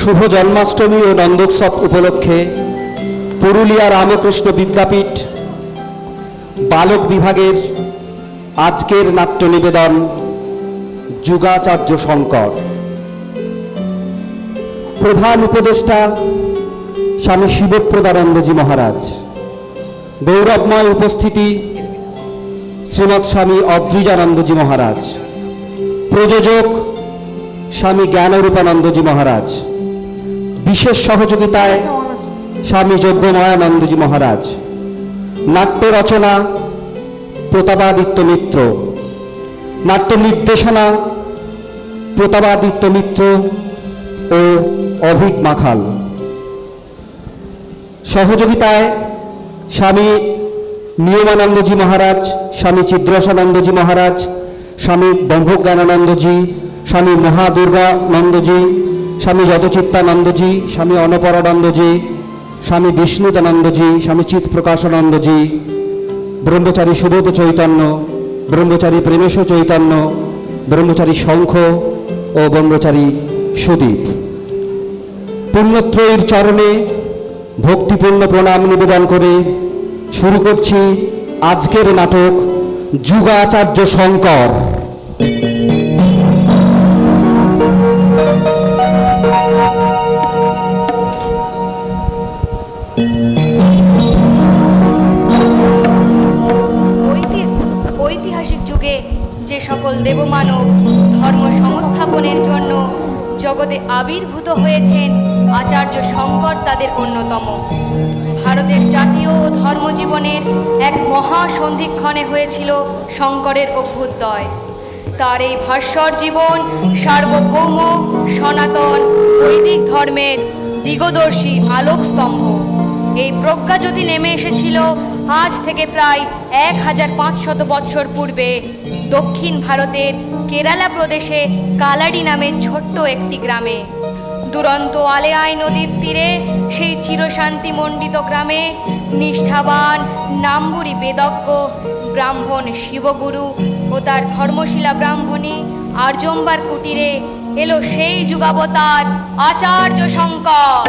শুভ জন্মাষ্টমী ও নন্দোৎসব উপলক্ষে পুরুলিয়া রামকৃষ্ণ বিদ্যাপীঠ বালক বিভাগের আজকের নাট্য নিবেদন যুগাচার্য শঙ্কর। প্রধান উপদেষ্টা স্বামী শিবপ্রদানন্দজি মহারাজ। গৌরবময় উপস্থিতি শ্রীমৎ স্বামী অদ্রিজানন্দজি মহারাজ। প্রযোজক স্বামী জ্ঞানরূপানন্দজি মহারাজ। বিশেষ সহযোগিতায় স্বামী যজ্ঞময়ানন্দজি মহারাজ। নাট্য রচনা প্রতাপাদিত্য মিত্র। নাট্য নির্দেশনা প্রতাপাদিত্য মিত্র ও অভিক মাখাল। সহযোগিতায় স্বামী নিয়মানন্দজি মহারাজ, স্বামী চিদ্রসানন্দজি মহারাজ, স্বামী ব্রহ্মজ্ঞানানন্দজি, স্বামী মহাদুর্গানন্দজি, স্বামী যতচিত্তানন্দজি, স্বামী অনপরানন্দজি, স্বামী বিষ্ণুতানন্দজি, স্বামী চিৎপ্রকাশানন্দজি, ব্রহ্মচারী সুবোধ চৈতন্য, ব্রহ্মচারী প্রেমেশ চৈতন্য, ব্রহ্মচারী শঙ্খ ও ব্রহ্মচারী সুদীপ। পুণ্যত্রয়ীর চরণে ভক্তিপূর্ণ প্রণাম নিবেদন করে শুরু করছি আজকের নাটক যুগাচার্য শঙ্কর। ঐতিহাসিক যুগে যে সকল দেবমানব ধর্ম সংস্থাপনের জন্য জগতে আবির্ভূত হয়েছেন, আচার্য শঙ্কর তাদের অন্যতম। ভারতের জাতীয় ও ধর্মজীবনের এক মহাসন্ধিক্ষণে হয়েছিল শঙ্করের অভ্যুদয়। তার এই ভাস্বর জীবন সার্বভৌম সনাতন বৈদিক ধর্মের দিগদর্শী আলোকস্তম্ভ। এই প্রজ্ঞাজ্যোতি নেমে এসেছিল আজ থেকে প্রায় 1500 বৎসর পূর্বে দক্ষিণ ভারতের কেরালা প্রদেশে কালাডি নামের ছোট্ট একটি গ্রামে। দুরন্ত আলেয়াই নদীর তীরে সেই চিরশান্তিমণ্ডিত গ্রামে নিষ্ঠাবান নামবুরি বেদজ্ঞ ব্রাহ্মণ শিবগুরু ও তার ধর্মশীলা ব্রাহ্মণী আর্যম্বার কুটিরে এলো সেই যুগাবতার আচার্য শঙ্কর।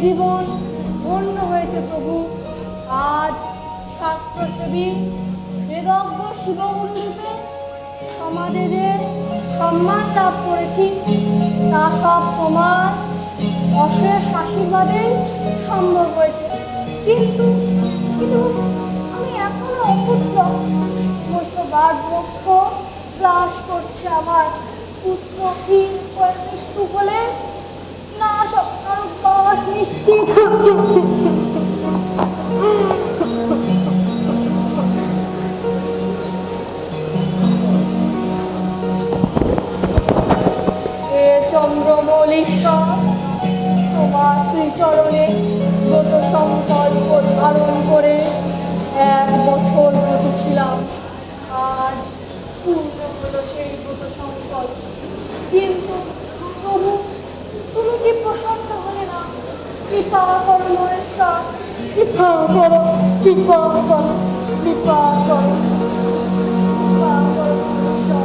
জীবন ধন্য হয়েছে প্রভু। আজ শাস্ত্রসেবী বেদজ্ঞ শিবগুরু রূপে সমাজে যে সম্মান লাভ করেছি তা সব তোমার অশেষ আশীর্বাদে সম্ভব হয়েছে। কিন্তু কিন্তু আমি এখনো অপুত্র। বার্ধক্য গ্রাস করছে আমার। পুত্র কি মৃত্যু হলে না সপ্তাহ বাস নিশ্চিত। হে চন্দ্রমৌলীশ্বর, তোমার শ্রীচরণে যত সংকল্প পালন করে 1 বছর ছিলাম, আজ পূর্ণ হলো সেই ব্রত সংকল্প। কিন্তু প্রভু, তুমি কি প্রসন্ন হলে না? কৃপা করো মহেশ্বর, কৃপা করো, কৃপা করো, কৃপা করো, কৃপা করো মহেশ্বর।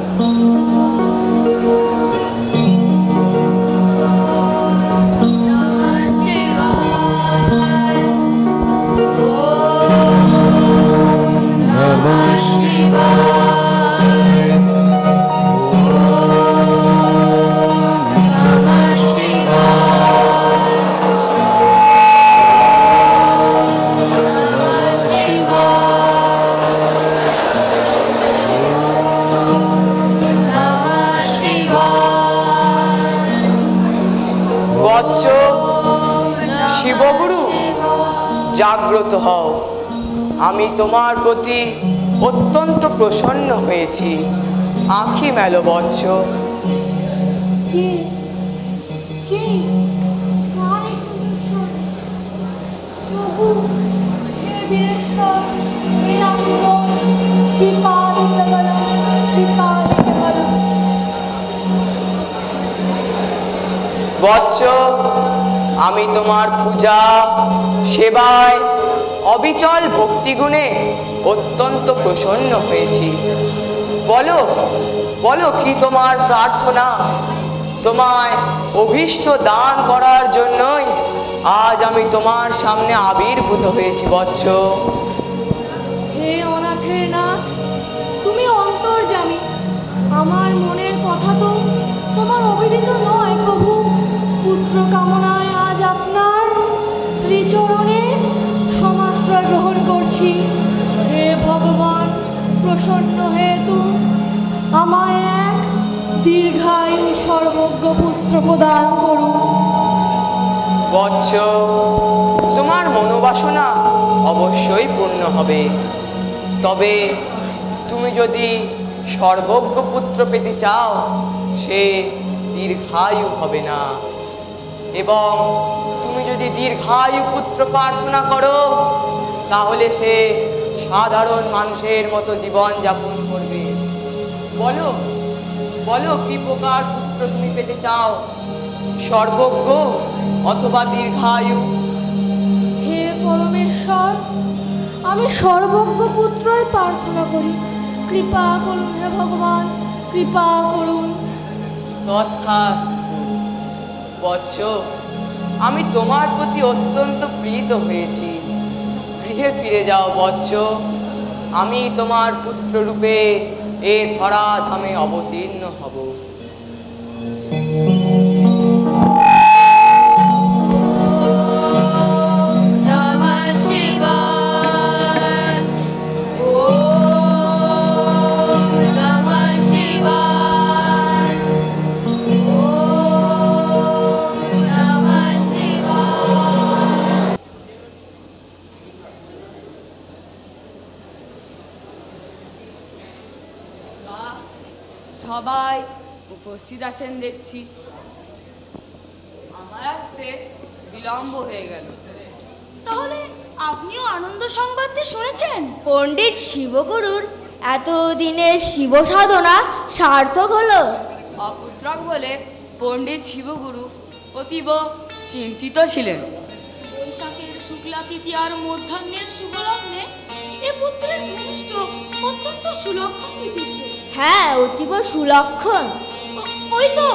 শিবগুরু, জাগ্রত হও। আমি তোমার প্রতি অত্যন্ত প্রসন্ন হয়েছি। আঁখি মেলো বৎস। কি কি কারে কুলেশ্বর? প্রভু, হে বীরেশ্বর, হে আশুতোষ, কৃপা দিতে বলো, কৃপা দিতে বলো। বৎস, আমি তোমার পূজা সেবায় অবিচল ভক্তিগুণে অত্যন্ত প্রসন্ন হয়েছি। বলো বলো, কি তোমার প্রার্থনা? তোমায় অভীষ্ট দান করার জন্যই আজ আমি তোমার সামনে আবির্ভূত হয়েছি বৎস। হে অনাথের নাথ, তুমি অন্তর্যামী। আমার মনের কথা তো তোমার অবিদিত নয় প্রভু। পুত্র কামনায় আজ আপনার শ্রীচরণে সমাশ্রয় গ্রহণ করছি। হে ভগবান, প্রসন্ন হেতু আমায় এক দীর্ঘায়ু সর্বজ্ঞ পুত্র প্রদান করুন। বৎস, তোমার মনোবাসনা অবশ্যই পূর্ণ হবে। তবে তুমি যদি সর্বজ্ঞ পুত্র পেতে চাও, সে দীর্ঘায়ু হবে না। এবং তুমি যদি দীর্ঘায়ু পুত্র প্রার্থনা করো, তাহলে সে সাধারণ মানুষের মতো জীবন যাপন করবে। বলো বলো, কি প্রকার পুত্র তুমি পেতে চাও? সর্বজ্ঞ অথবা দীর্ঘায়ু? হে পরমেশ্বর, আমি সর্বজ্ঞ পুত্রই প্রার্থনা করি। কৃপা করুন হে ভগবান, কৃপা করুন। তৎখাস্তু। বৎস, আমি তোমার প্রতি অত্যন্ত প্রীত হয়েছি। গৃহে ফিরে যাও বৎস। আমি তোমার পুত্র রূপে এ ধরাধামে অবতীর্ণ হব। সবাই উপস্থিত আছেন দেখছি। আমার আসতে বিলম্ব হয়ে গেল। তাহলে আপনিও আনন্দ সংবাদটি শুনেছেন? পণ্ডিত শিবগুরুর এতদিনের শিব সাধনা সার্থক হলো। অপুত্রক বলে পণ্ডিত শিবগুরু অতীব চিন্তিত ছিলেন। বৈশাখের শুক্লা তৃতীয়ার মধ্যাহ্নের শুভলগ্নে এ পুত্রের ভূমিষ্ঠ অত্যন্ত সুলক্ষণ বিশিষ্ট। হ্যাঁ, অতীব সুলক্ষণ। ওই তো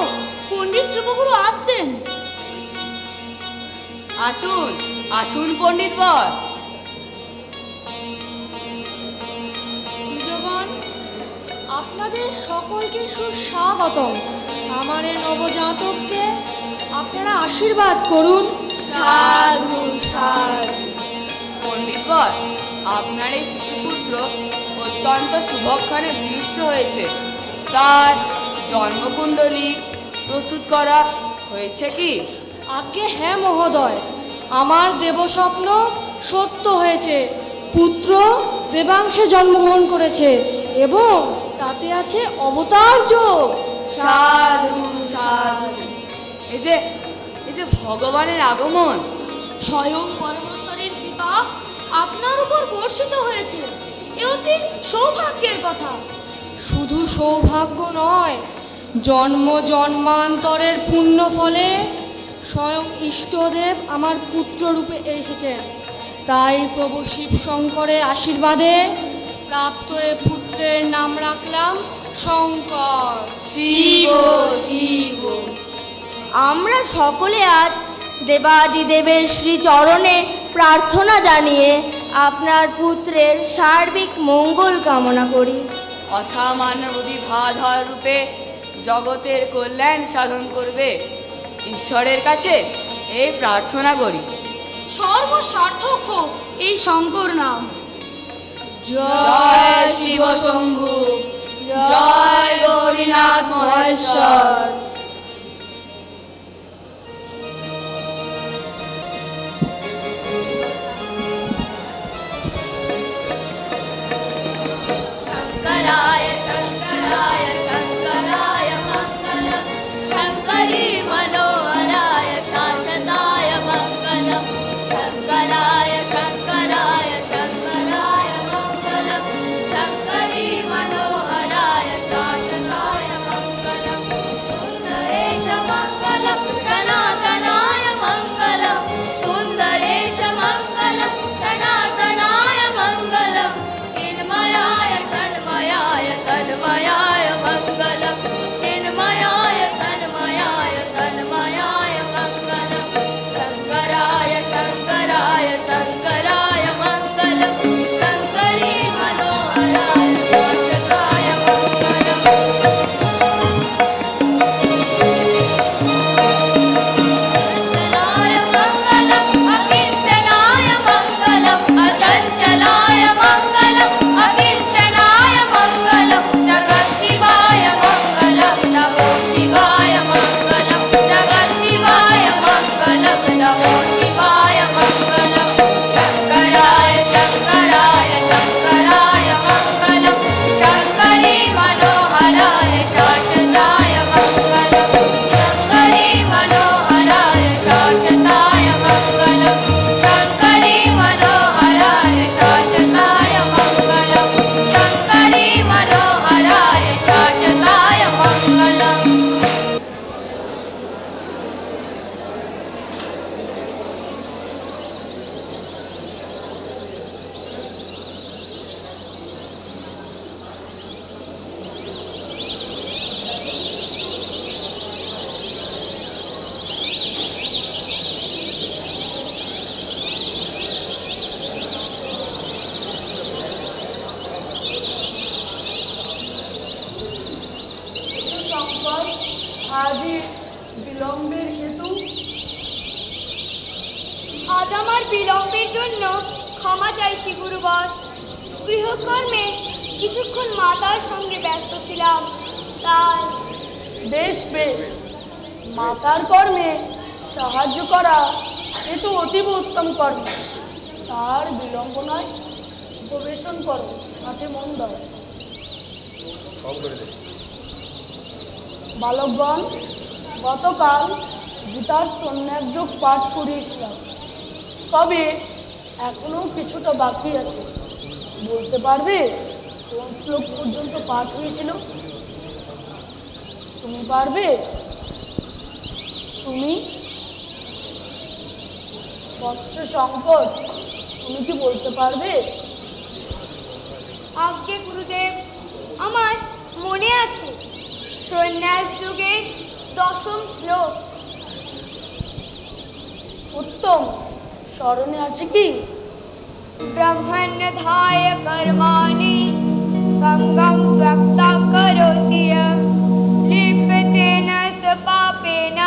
পণ্ডিত শিবগুরু আসছেন। আসুন আসুন পণ্ডিত বর। আপনাদের সকলকে সুস্বাগতম। আমার এই নবজাতককে আপনারা আশীর্বাদ করুন। সাধু সাধু। পণ্ডিতবর, আপনার এই শিশুপুত্র অত্যন্ত শুভক্ষণে বিষ্ট হয়েছে। তার জন্মকুণ্ডলী প্রস্তুত করা হয়েছে কি? আজ্ঞে হ্যাঁ মহোদয়, আমার দেবস্বপ্ন সত্য হয়েছে। পুত্র দেবাংশে জন্মগ্রহণ করেছে এবং তাতে আছে অবতার যোগ। সাধু সাধু। এই যে ভগবানের আগমন, স্বয়ং পরমেশ্বরের কৃপা আপনার উপর বর্ষিত হয়েছে। এ অতি সৌভাগ্যের কথা। শুধু সৌভাগ্য নয়, জন্ম জন্মান্তরের পুণ্য ফলে স্বয়ং ইষ্টদেব আমার পুত্র রূপে এসেছেন। তাই প্রভু শিব শঙ্করের আশীর্বাদে প্রাপ্ত এ পুত্রের নাম রাখলাম শঙ্কর। শিব শিব। আমরা সকলে আজ দেবাদিদেবের শ্রীচরণে প্রার্থনা জানিয়ে আপনার পুত্রের সার্বিক মঙ্গল কামনা করি। অসামান্য প্রতিভাধর রূপে জগতের কল্যাণ সাধন করবে, ঈশ্বরের কাছে এই প্রার্থনা করি। সর্বসার্থক হোক এই শঙ্কর নাম। জয় শিব শম্ভু, জয় গৌরীনাথ মহেশ্বর। शङ्कराय शङ्कराय शङ्कराय मङ्गलम्, शङ्करी मनोहराय शाश्वताय मङ्गलम्। शङ्कराय शङ्कराय शङ्कराय मङ्गलम्, शङ्करी मनोहराय शाश्वताय मङ्गलम्। सुन्दरेश मङ्गलम् सनातनाय मङ्गलम्, सुन्दरेश मङ्गलम् सनातनाय मङ्गलम्। चिन्मयाय सन्मयाय तन्मयाय मङ्गलम्, चिन्मयाय सन्मयाय तन्मयाय मङ्गलम्। शङ्कराय शङ्कराय शङ्कराय मङ्गलम्, शङ्करी मनोहराय शाश्वताय मङ्गलम्। अचञ्चलाय मङ्गलम् अकिञ्चनाय मङ्गलम्, अचञ्चलाय मङ्गलम् अकिञ्चनाय मङ्गलम्। जगत्शिवाय मङ्गलम् नमो शिवाय मङ्गलम्, जगत्शिवाय मङ्गलम् नमो शिवाय मङ्गलम्। शङ्कराय शङ्कराय शङ्कराय मङ्गलम्, शङ्करी मनोहराय शाश्वताय मङ्गलम्, शङ्करी मनोहराय शाश्वताय मङ्गलम्, शङ्करी मनोहराय शाश्वताय मङ्गलम्, शङ्करी मनोहराय शाश्वताय मङ्गलम्। শঙ্কর, আজই বিলম্বের হেতু? আজ আমার বিলম্বের জন্য ক্ষমা চাইছি গুরুবর। গৃহকর্মে কিছুক্ষণ মাতার সঙ্গে ব্যস্ত ছিলাম, তাই। বেশ বেশ, মাতার কর্মে সাহায্য করা এ তো অতীব উত্তম কর্ম। তার বিলম্ব নয়, উপবেশন করো, হাতে মন দাও। বালকগণ, গতকাল গীতার সন্ন্যাসযোগ পাঠ করিয়েছিলাম, তবে এখনো কিছুটা বাকি আছে। বলতে পারবে কোন শ্লোক পর্যন্ত পাঠ হয়েছিল? তুমি পারবে? তুমি বৎস শঙ্কর, তুমি কি বলতে পারবে? আজ্ঞে গুরুদেব, আমার মনে আছে সন্ন্যাস যুগের 10ম শ্লোক। উত্তম, স্মরণে আছে কি? ब्रह्मण्यधाय कर्माणि स्वङ्गं त्यक्ता करोति लिप्यतेन स पापेन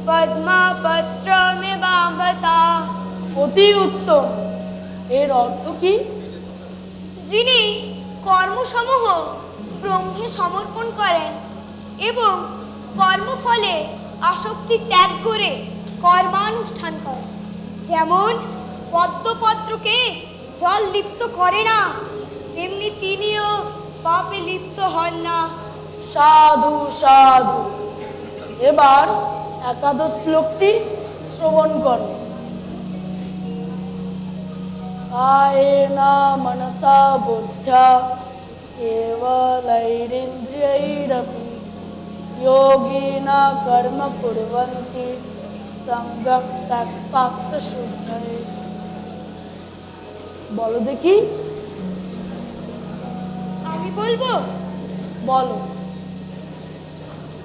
पद्मपत्रमिवाम्भसा। অতি উত্তম। এর অর্থ কি? যিনি কর্মসমূহ ব্রহ্মে সমর্পণ করেন এবং কর্মফলে আসক্তি ত্যাগ করে কর্মানুষ্ঠান করেন, যেমন পদ্মপত্রকে জল লিপ্ত করে না, তেমনি তিনিও পাপে লিপ্ত হন না। সাধু সাধু। এবার একাদশ শ্লোকটি শ্রবণ করো। কায়েন মনসা বুদ্ধ্যা কেবলৈরিন্দ্রিয়ৈরপি যোগিনা কর্ম কুর্বন্তি সঙ্গম ত্যক্ত্বা শুদ্ধয়ে। বলো দেখি। আমি বলবো? বলো।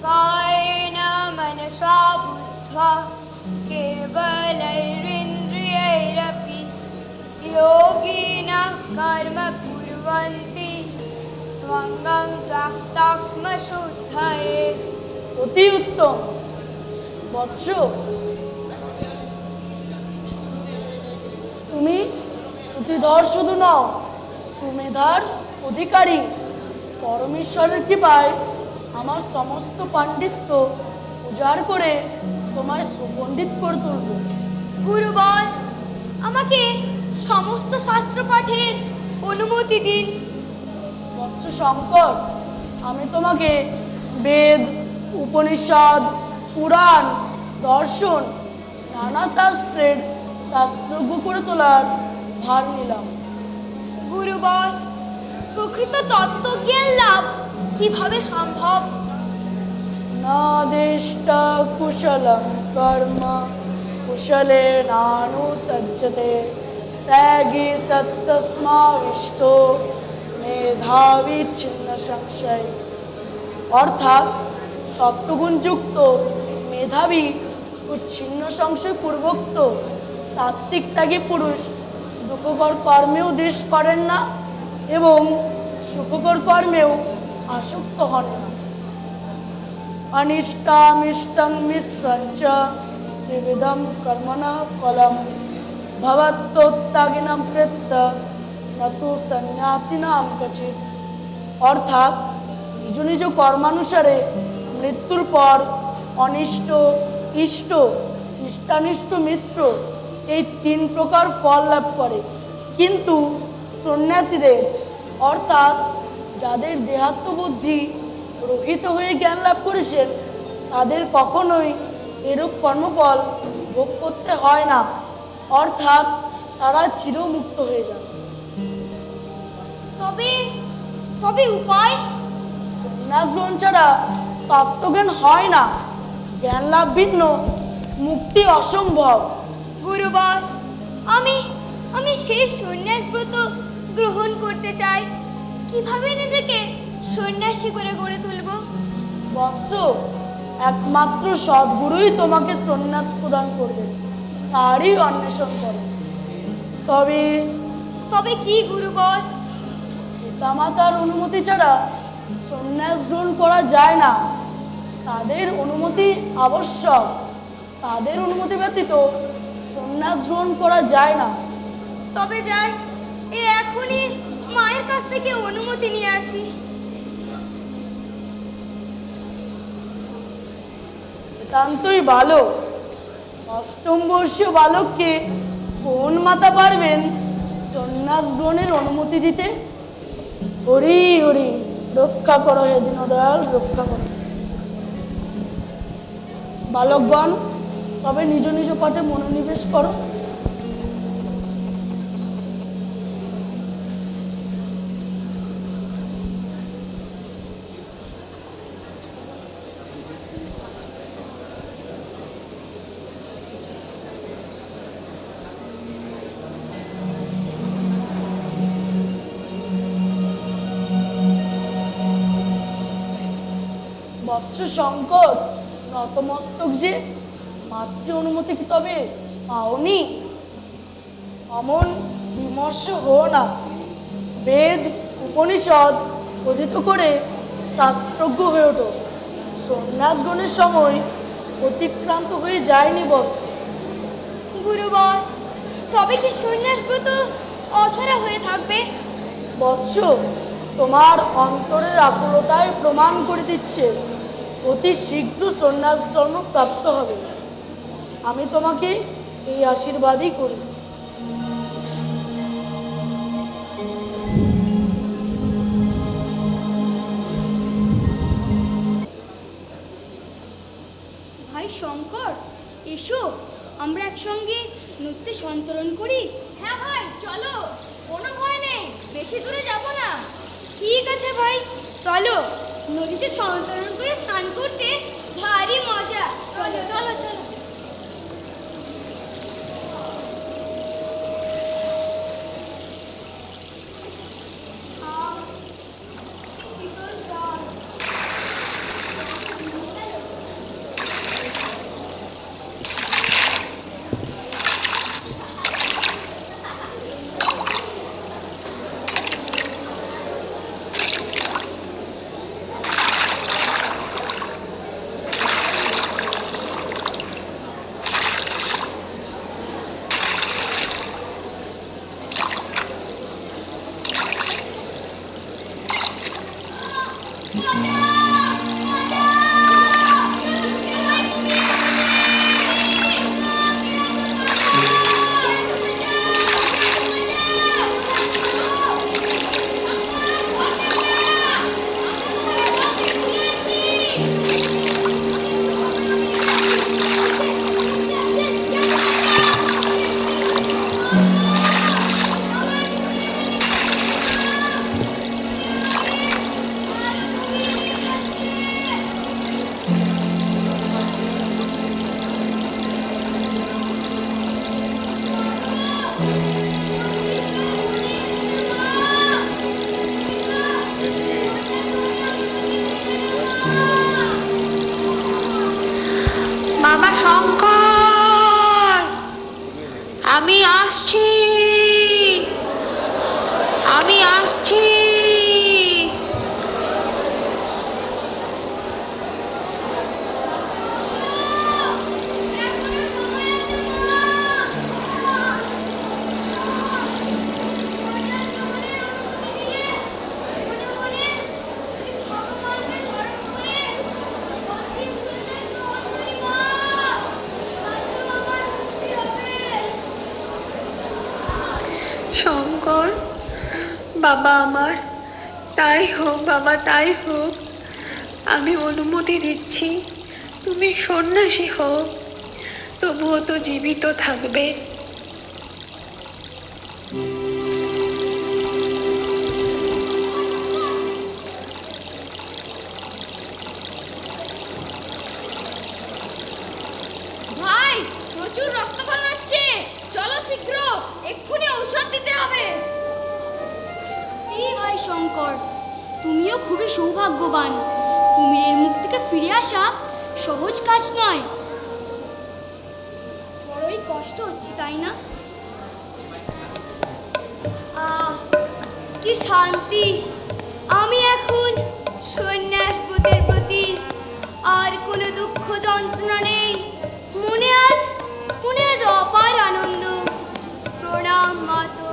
कायेन मनसा बुद्ध्या केवलैरिन्द्रियैरपि योगिनः कर्म कुर्वन्ति स्वङ्गं त्यक्त्वात्मशुद्धये। অতি উত্তম। বৎস, তুমি শ্রুতিধর শুধু নও, সুমেধার অধিকারী। পরমেশ্বরের কৃপায় আমার সমস্ত পাণ্ডিত্য উজাড় করে তোমায় সুপণ্ডিত করে তুলব। গুরুবর, আমাকে সমস্ত শাস্ত্র পাঠের অনুমতি দিন। বৎস শঙ্কর, আমি তোমাকে বেদ, উপনিষদ, পুরাণ, দর্শন, নানা শাস্ত্রের শাস্ত্রজ্ঞ করে তোলার ভার নিলাম। গুরুবর, প্রকৃত তত্ত্বজ্ঞান লাভ কিভাবে সম্ভব? নাদেষ্ট কুশলম কর্ম কুশলেনানুসজ্জতে ত্যাগী সত্যস্মাবিষ্ট মেধাবী ছিন্ন সংশয়। অর্থাৎ সত্যগুণযুক্ত, মেধাবী ও ছিন্ন সংশয় পূর্বোক্ত সাত্ত্বিক ত্যাগী পুরুষ দুঃখকর কর্মেও দেশ করেন না এবং সুখকর কর্মেও আসক্ত হন না। অনিষ্টামিষ্টং মিশ্রঞ্চ ত্রিবিধম কর্মণা ফলম ভবত্যোত্যাগিনাম প্রেত্য নতু সন্ন্যাসিনাম কচিৎ। অর্থাৎ নিজ নিজ কর্মানুসারে মৃত্যুর পর অনিষ্ট, ইষ্ট, ইষ্টানিষ্ট মিশ্র এই তিন প্রকার ফল লাভ করে, কিন্তু সন্ন্যাসীদের অর্থাৎ যাদের দেহাত্মবুদ্ধি রহিত হয়ে জ্ঞান লাভ করেছেন তাদের কখনোই এরূপ কর্মফল ভোগ করতে হয় না, অর্থাৎ তারা চিরমুক্ত হয়ে যান। তবে তবে উপায়? সন্ন্যাস গ্রহণ ছাড়া তত্ত্বজ্ঞান হয় না। জ্ঞান লাভ ভিন্ন, মুক্তি অসম্ভব। গুরুবর, আমি সেই সন্ন্যাস ব্রত গ্রহণ করতে চাই। কিভাবে নিজেকে সন্ন্যাসী করে গড়ে তুলব? বৎস, একমাত্র সদ্গুরুই তোমাকে সন্ন্যাস প্রদান করবে, তারই অন্বেষণ করো। তবে তবে কি গুরুবর? পিতামাতার অনুমতি ছাড়া সন্ন্যাস গ্রহণ করা যায় না। তাদের অনুমতি আবশ্যক। তাদের অনুমতি ব্যতীত সন্ন্যাস গ্রহণ করা যায় না। তবে যাই, এখনই মায়ের কাছ থেকে অনুমতি নিয়ে আসি। নিতান্তই বালক, অষ্টম বর্ষীয় বালককে কোন মাতা পারবেন সন্ন্যাস গ্রহণের অনুমতি দিতে? হরি হরি, রক্ষা করো হে দীনদয়াল, রক্ষা করো। বালকগণ, তবে নিজ নিজ পাঠে মনোনিবেশ করো। বৎস শঙ্কর, নতমস্তক যে, মাতৃ অনুমতি কি তবে পাওনি? অমন বিমর্ষ হো না। বেদ, উপনিষদ অধীত করে শাস্ত্রজ্ঞ হয়ে ওঠো। সন্ন্যাস গ্রহণের সময় অতিক্রান্ত হয়ে যায়নি বৎস। গুরুবর, তবে কি সন্ন্যাস ব্রত অধরা হয়ে থাকবে? বৎস, তোমার অন্তরের আকুলতায় প্রমাণ করে দিচ্ছে অতি শীঘ্র সন্ন্যাস জন্ম প্রাপ্ত হবে। আমি তোমাকে এই আশীর্বাদই করি। ভাই শঙ্কর, এসো আমরা একসঙ্গে নদীতে সন্তরণ করি। হ্যাঁ ভাই, চলো, কোনো ভয় নেই, বেশি দূরে যাব না। ঠিক আছে ভাই, চলো, নদীতে সন্তরণ করে স্নান করতে ভারী মজা। চলো চলো চলো। বাবা শঙ্কর, আমি আসছি, আমি আসছি। শঙ্কর, বাবা আমার, তাই হোক বাবা, তাই হোক। আমি অনুমতি দিচ্ছি, তুমি সন্ন্যাসী হও, তবুও তো জীবিত থাকবে। ভাই, প্রচুর রক্তক্ষরণ হচ্ছে, চলো শীঘ্র, এক্ষুনি ঔষধ দিতে হবে। সত্যি ভাই শঙ্কর, তুমিও খুবই সৌভাগ্যবান। কুমিরের মুখ থেকে ফিরে আসা সহজ কাজ নয়। বড়ই কষ্ট হচ্ছে, তাই না? কি শান্তি! আমি এখন সন্ন্যাস ব্রতের প্রতি আর কোনো দুঃখ যন্ত্রণা নেই। মনে আজ অপার আনন্দ। প্রণাম মাতো।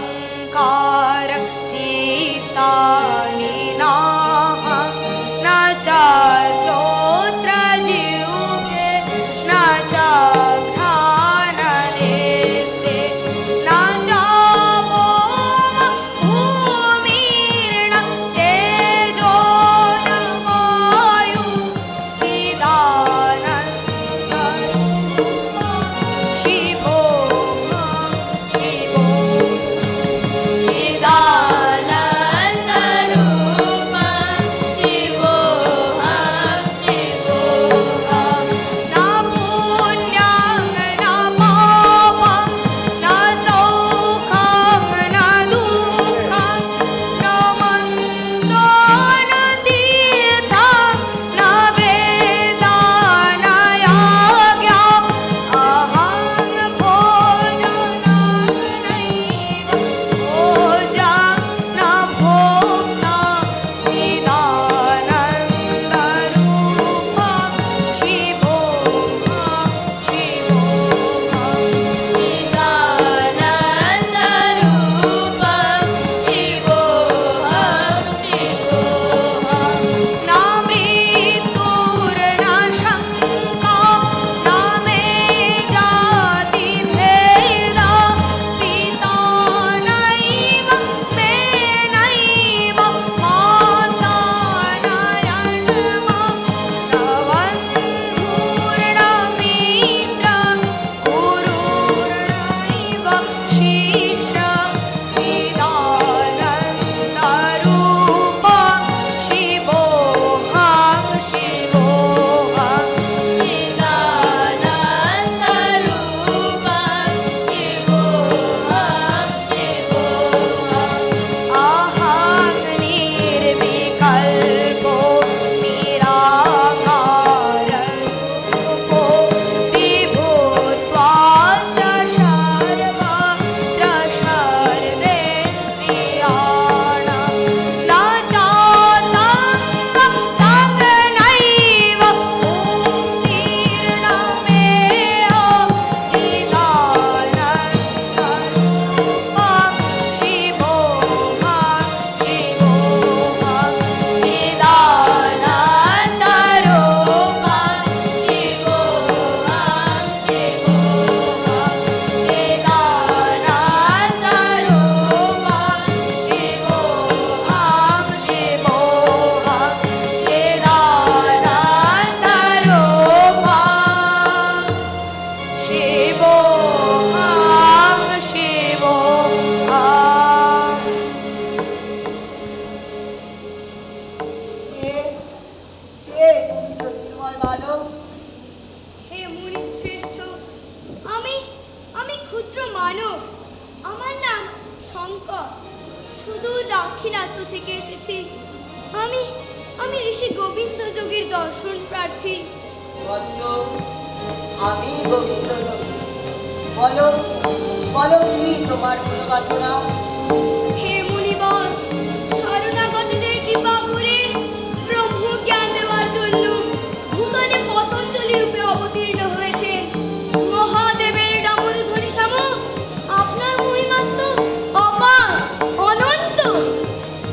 मनोबुद्धहंकार चित्तानि नाह न च श्रोत्र जिह्वे न च घ्राणनेत्रे न च भूमिर्न तेजो এসেছি। আমি আমি ঋষি গোবিন্দ যোগীর দর্শন প্রার্থী। বৎস, আমি গোবিন্দ যোগী। বলো বলো, কি তোমার কোনো বাসনা? হে মুনিবর, শরণাগতদের কৃপা করে ব্রহ্ম জ্ঞান দেওয়ার জন্য ভূতলে পতঞ্জলি রূপে অবতীর্ণ হয়েছেন মহাদেবের ডামরুধ্বনি সম। আপনার মহিমা তো অপার, অনন্ত।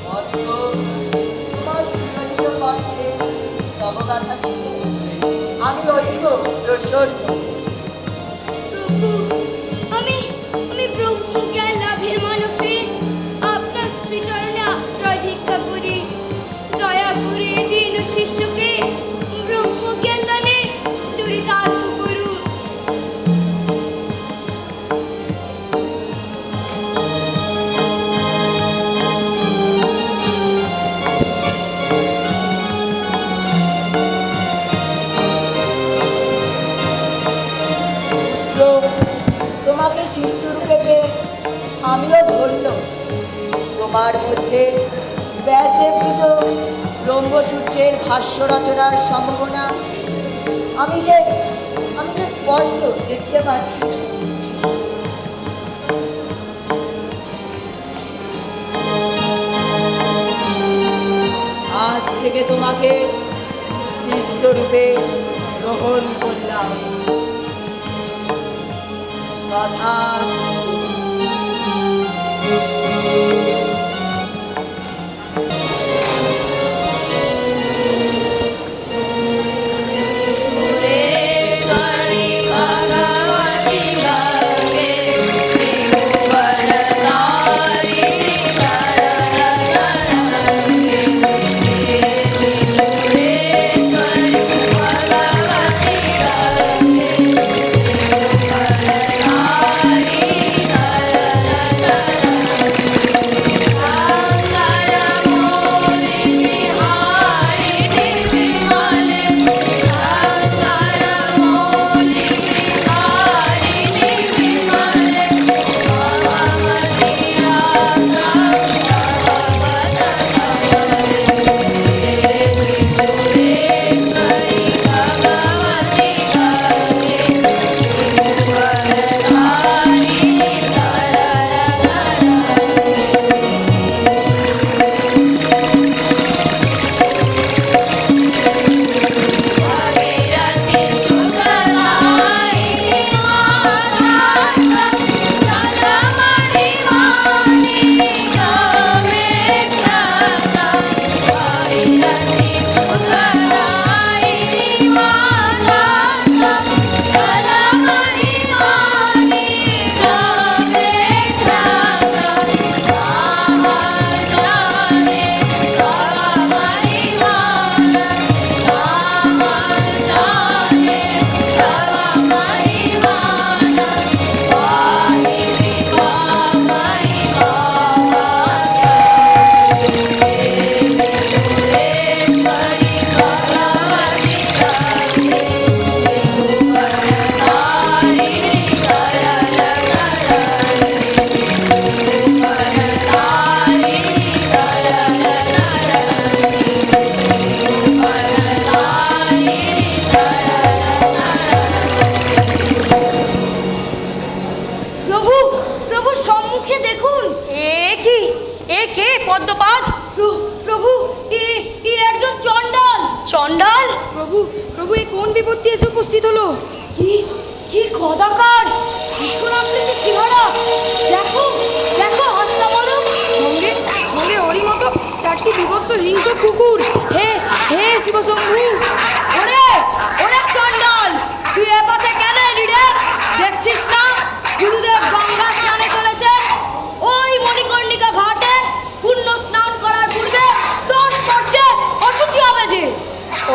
বৎস, তোমার সুললিত কণ্ঠে স্তবগাথা শুনে আমি অতীব প্রসন্ন। প্রভু, আমি ব্রহ্ম জ্ঞান লাভের মানসে আপনার শ্রীচরণে আশ্রয় ভিক্ষা করি। দয়া করে দীন শিষ্যকে ব্রহ্ম জ্ঞান দানে চরিতার্থ করুন। তোমাকে শিষ্যরূপে পেয়ে আমিও ধন্য। তোমার মধ্যে ব্যাসদেবকৃত ব্রহ্মসূত্রের ভাষ্য রচনার সম্ভাবনা আমি যে স্পষ্ট দেখতে পাচ্ছি। আজ থেকে তোমাকে শিষ্যরূপে গ্রহণ করলাম। তথাস্তু। सुरेश्वरी भगवती गंगे त्रिभुवनतारिणी तरंगे। देवी सुरेश्वरी भगवती गंगे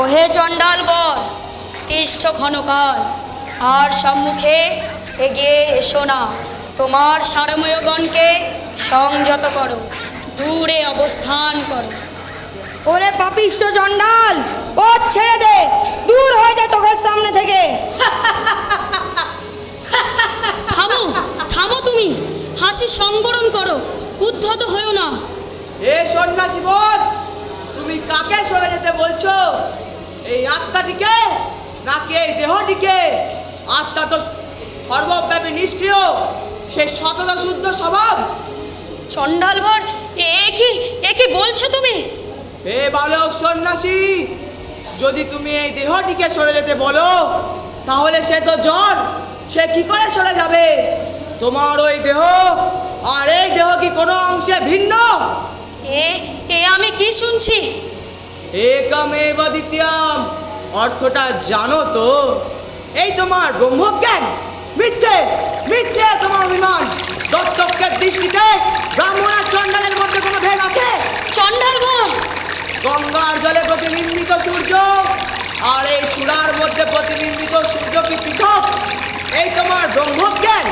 ওহে চণ্ডাল বর, তিষ্ঠ ক্ষণকাল, আর সম্মুখে এগিয়ে এসো না। তোমার সারময়গণকে সংযত করো, দূরে অবস্থান করো। ওরে পাপিষ্ঠ চণ্ডাল, পথ ছেড়ে দে, দূর হয়ে যা চোখের সামনে থেকে। থামো থামো, তুমি হাসি সংবরণ করো, উদ্ধত হয়েও না। এ সন্ন্যাসী বোধ, তুমি কাকে সরে যেতে বলছো? এই আত্মাটিকে নাকি এই দেহটিকে? আত্মা তো সর্বব্যাপী নিষ্ক্রিয়, সে সততা শুদ্ধ স্বভাব। চণ্ডালবর, এ কি বলছো তুমি? হে বালক সন্ন্যাসী, যদি তুমি এই দেহটিকে সরে যেতে বলো তাহলে সে তো জড়, সে কি করে সরে যাবে? তোমার ওই দেহ আর এই দেহ কি কোনো অংশে ভিন্ন? আমি কি শুনছি? একমেব দ্বিতীয়ম অর্থটা জানো তো? এই তোমার ব্রহ্মজ্ঞান। মিথ্যে মিথ্যে তোমার অভিমান। দত্তকের দৃষ্টিতে ব্রাহ্মণ আর চণ্ডালের মধ্যে কোনো ভেদ আছে? চণ্ডালবর, গঙ্গার জলে প্রতিবিম্বিত সূর্য আর এই সুরার মধ্যে প্রতিবিম্বিত সূর্য কি পৃথক? এই তোমার ব্রহ্মজ্ঞান।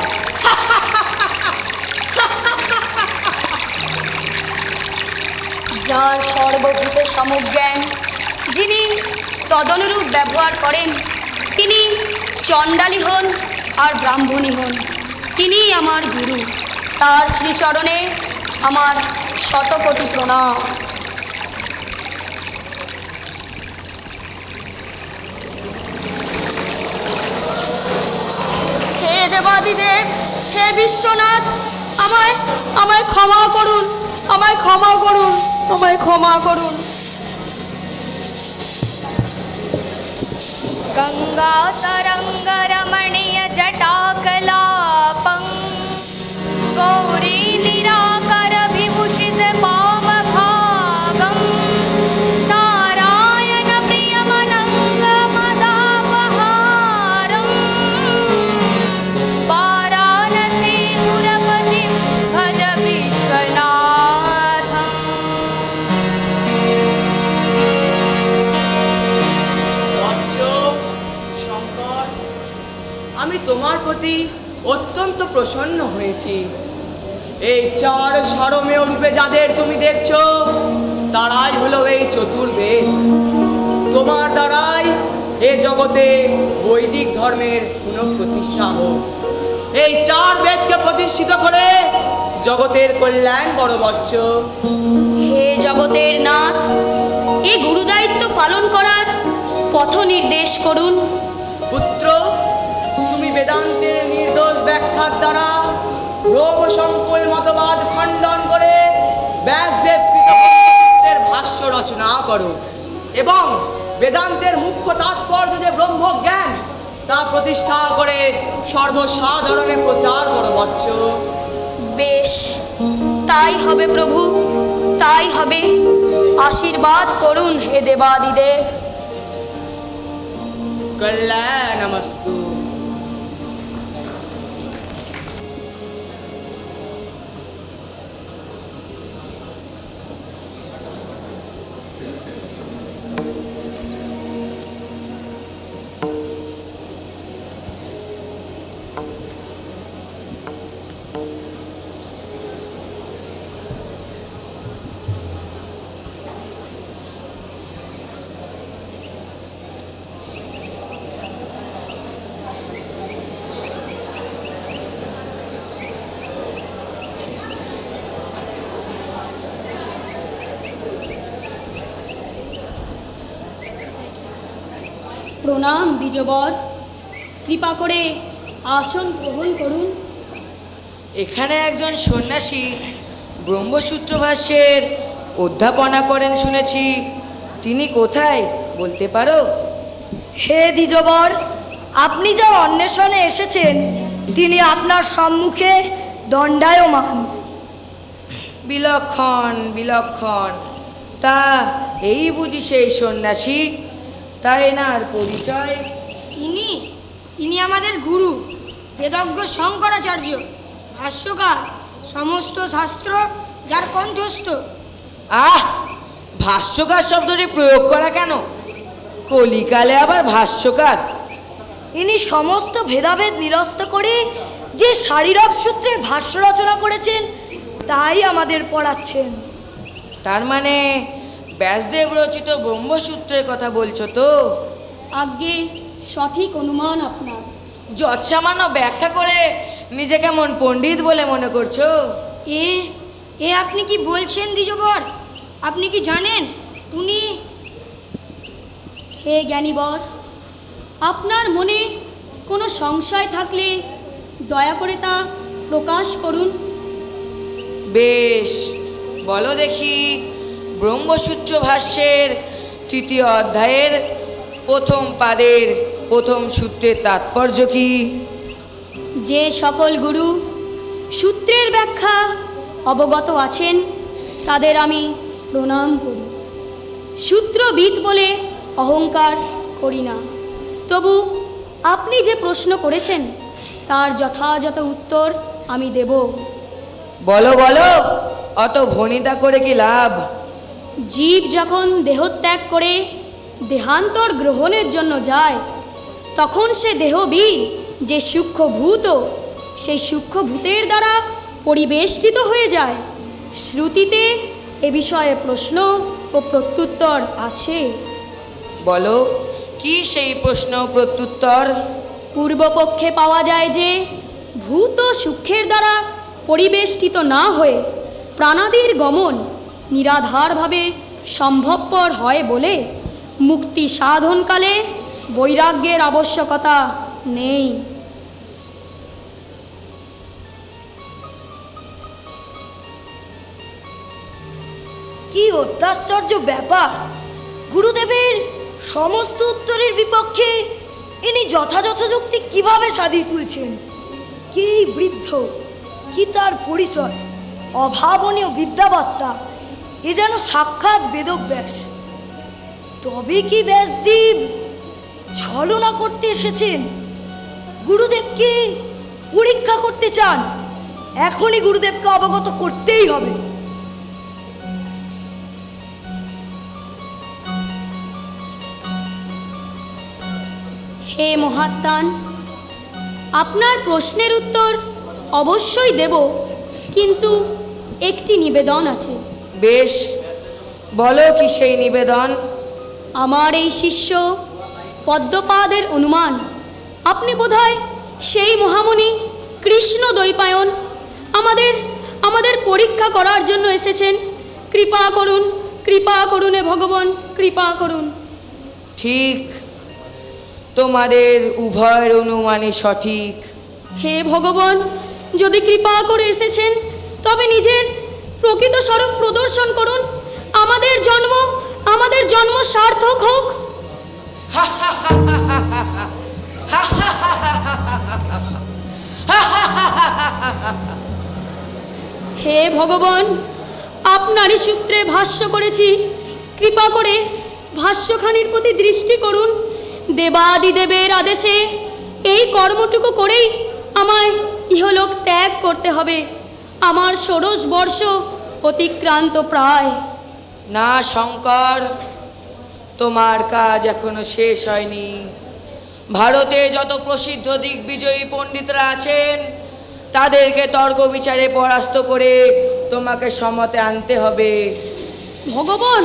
যার সর্বভূতে সমজ্ঞান, যিনি তদনুরূপ ব্যবহার করেন, তিনি চণ্ডালী হন আর ব্রাহ্মণী হন, তিনিই আমার গুরু। তার শ্রীচরণে আমার শতকোটি প্রণাম। হে দেবাদিদেব, হে বিশ্বনাথ, আমায় ক্ষমা করুন, আমায় ক্ষমা করুন, আমায় ক্ষমা করুন। गंगा तरंग रमणीय जटाकलापं गौरी निराकर विभूषित पाम भागं नारायण प्रियमनंग मदापहारं वाराणसी पुरपति भज विश्वनाथं। আমি তোমার প্রতি অত্যন্ত প্রসন্ন হয়েছি। এই চার সারমেয় রূপে যাদের তুমি দেখছো, তারাই হলো এই চতুর্বেদ। তোমার দ্বারাই এ জগতে বৈদিক ধর্মের পুনঃপ্রতিষ্ঠা হোক। এই চার বেদকে প্রতিষ্ঠিত করে জগতের কল্যাণ করো বৎস। হে জগতের নাথ, এই গুরুদায়িত্ব পালন করার পথ নির্দেশ করুন। পুত্র, তুমি বেদান্তের নির্দোষ ব্যাখ্যার দ্বারা রোগ সংকুল মতবাদ খণ্ডন করে ব্যাসদেব কৃত ভাষ্য রচনা করো এবং বেদান্তের মুখ্য তাৎপর্য যে ব্রহ্মজ্ঞান তা প্রতিষ্ঠা করে সর্বসাধারণে প্রচার করো বৎস। বেশ, তাই হবে প্রভু, তাই হবে। আশীর্বাদ করুন হে দেবাদিদেব। কল্যাণমস্তু। প্রণাম দ্বিজবর, কৃপা করে আসন গ্রহণ করুন। এখানে একজন সন্ন্যাসী ব্রহ্মসূত্র ভাষ্যের অধ্যাপনা করেন শুনেছি, তিনি কোথায় বলতে পারো? হে দ্বিজবর, আপনি যার অন্বেষণে এসেছেন তিনি আপনার সম্মুখে দণ্ডায়মান। বিলক্ষণ বিলক্ষণ। তা এই বুঝি সেই সন্ন্যাসী? তাই এনার পরিচয়? ইনি আমাদের গুরু, বেদজ্ঞ শঙ্করাচার্য, ভাষ্যকার, সমস্ত শাস্ত্র যার কণ্ঠস্থ। ভাষ্যকার শব্দটি প্রয়োগ করা কেন? কলিকালে আবার ভাষ্যকার? ইনি সমস্ত ভেদাভেদ নিরস্ত করে যে শারীরক সূত্রের ভাষ্য রচনা করেছেন তাই আমাদের পড়াচ্ছেন। তার মানে ব্যাসদেব রচিত ব্রহ্মসূত্রের কথা বলছো তো? আজ্ঞে, সঠিক অনুমান আপনার। যৎসামান্য ব্যাখ্যা করে নিজে কেমন পণ্ডিত বলে মনে করছো? এ আপনি কি বলছেন দ্বিজবর? আপনি কি জানেন উনি? হে জ্ঞানীবর, আপনার মনে কোনো সংশয় থাকলে দয়া করে তা প্রকাশ করুন। বেশ, বলো দেখি ব্রহ্মসূত্র ভাষ্যের 3য় অধ্যায়ের প্রথম পাদের প্রথম সূত্রের তাৎপর্য কি? যে সকল গুরু সূত্রের ব্যাখ্যা অবগত আছেন তাদের আমি প্রণাম করি। সূত্রবিদ বলে অহংকার করি না। তবু আপনি যে প্রশ্ন করেছেন তার যথাযথ উত্তর আমি দেব। বলো বলো, অত ভনিতা করে কি লাভ? জীব যখন দেহত্যাগ করে দেহান্তর গ্রহণের জন্য যায় তখন সে দেহবীর যে সূক্ষ্মভূত, সেই সূক্ষ্মভূতের দ্বারা পরিবেষ্টিত হয়ে যায়। শ্রুতিতে এ বিষয়ে প্রশ্ন ও প্রত্যুত্তর আছে। বলো কি সেই প্রশ্ন প্রত্যুত্তর? পূর্বপক্ষে পাওয়া যায় যে ভূত সূক্ষ্মের দ্বারা পরিবেষ্টিত না হয়ে প্রাণাদির গমন নিরাধারভাবে সম্ভবপর হয় বলে মুক্তি সাধনকালে বৈরাগ্যের আবশ্যকতা নেই। কি অত্যাশ্চর্য ব্যাপার! গুরুদেবের সমস্ত উত্তরের বিপক্ষে ইনি যথাযথ যুক্তি কিভাবে সাধিয়ে তুলছেন? কি বৃদ্ধ, কি তার পরিচয়! অভাবনীয় বিদ্যাবার্তা, এ যেন সাক্ষাৎ বেদব্যাস। তবে কি ব্যাসদেব ছলনা করতে এসেছেন? গুরুদেবকে পরীক্ষা করতে চান? এখনই গুরুদেবকে অবগত করতেই হবে। হে মহাত্মান, আপনার প্রশ্নের উত্তর অবশ্যই দেব, কিন্তু একটি নিবেদন আছে। বেশ, বলো কি সেই নিবেদন? আমার এই শিষ্য পদ্মপাদের অনুমান আপনি বোধহয় সেই মহামুনি কৃষ্ণ দ্বৈপায়ন আমাদের পরীক্ষা করার জন্য এসেছেন। কৃপা করুন, কৃপা করুন হে ভগবান, কৃপা করুন। ঠিক, তোমাদের উভয়ের অনুমানই সঠিক। হে ভগবান, যদি কৃপা করে এসেছেন তবে নিজের প্রকৃত স্বরূপ প্রদর্শন করুন। আমাদের জন্ম সার্থক হোক। হে ভগবান, আপনারই সূত্রে ভাষ্য করেছি, কৃপা করে ভাষ্যখানির প্রতি দৃষ্টি করুন। দেবাদিদেবের আদেশে এই কর্মটুকু করেই আমায় ইহলোক ত্যাগ করতে হবে। আমার 16 বর্ষ অতিক্রান্ত প্রায়। না শঙ্কর, তোমার কাজ এখনো শেষ হয়নি। ভারতে যত প্রসিদ্ধ দিগ্বিজয়ী পণ্ডিতরা আছেন তাদেরকে তর্ক বিচারে পরাস্ত করে তোমাকে সমতে আনতে হবে। ভগবান,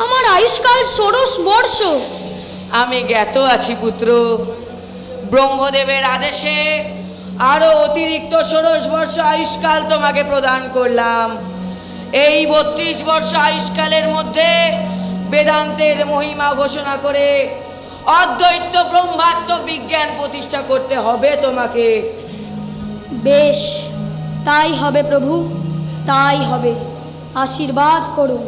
আমার আয়ুষ্কাল 16 বর্ষ। আমি জ্ঞাত আছি পুত্র। ব্রহ্মদেবের আদেশে আরো অতিরিক্ত 16 বর্ষ আয়ুষ্কাল তোমাকে প্রদান করলাম। এই 32 বর্ষ আয়ুষ্কালের মধ্যে বেদান্তের মহিমা ঘোষণা করে অদ্বৈত ব্রহ্মাত্ম বিজ্ঞান প্রতিষ্ঠা করতে হবে তোমাকে। বেশ, তাই হবে প্রভু, তাই হবে। আশীর্বাদ করুন।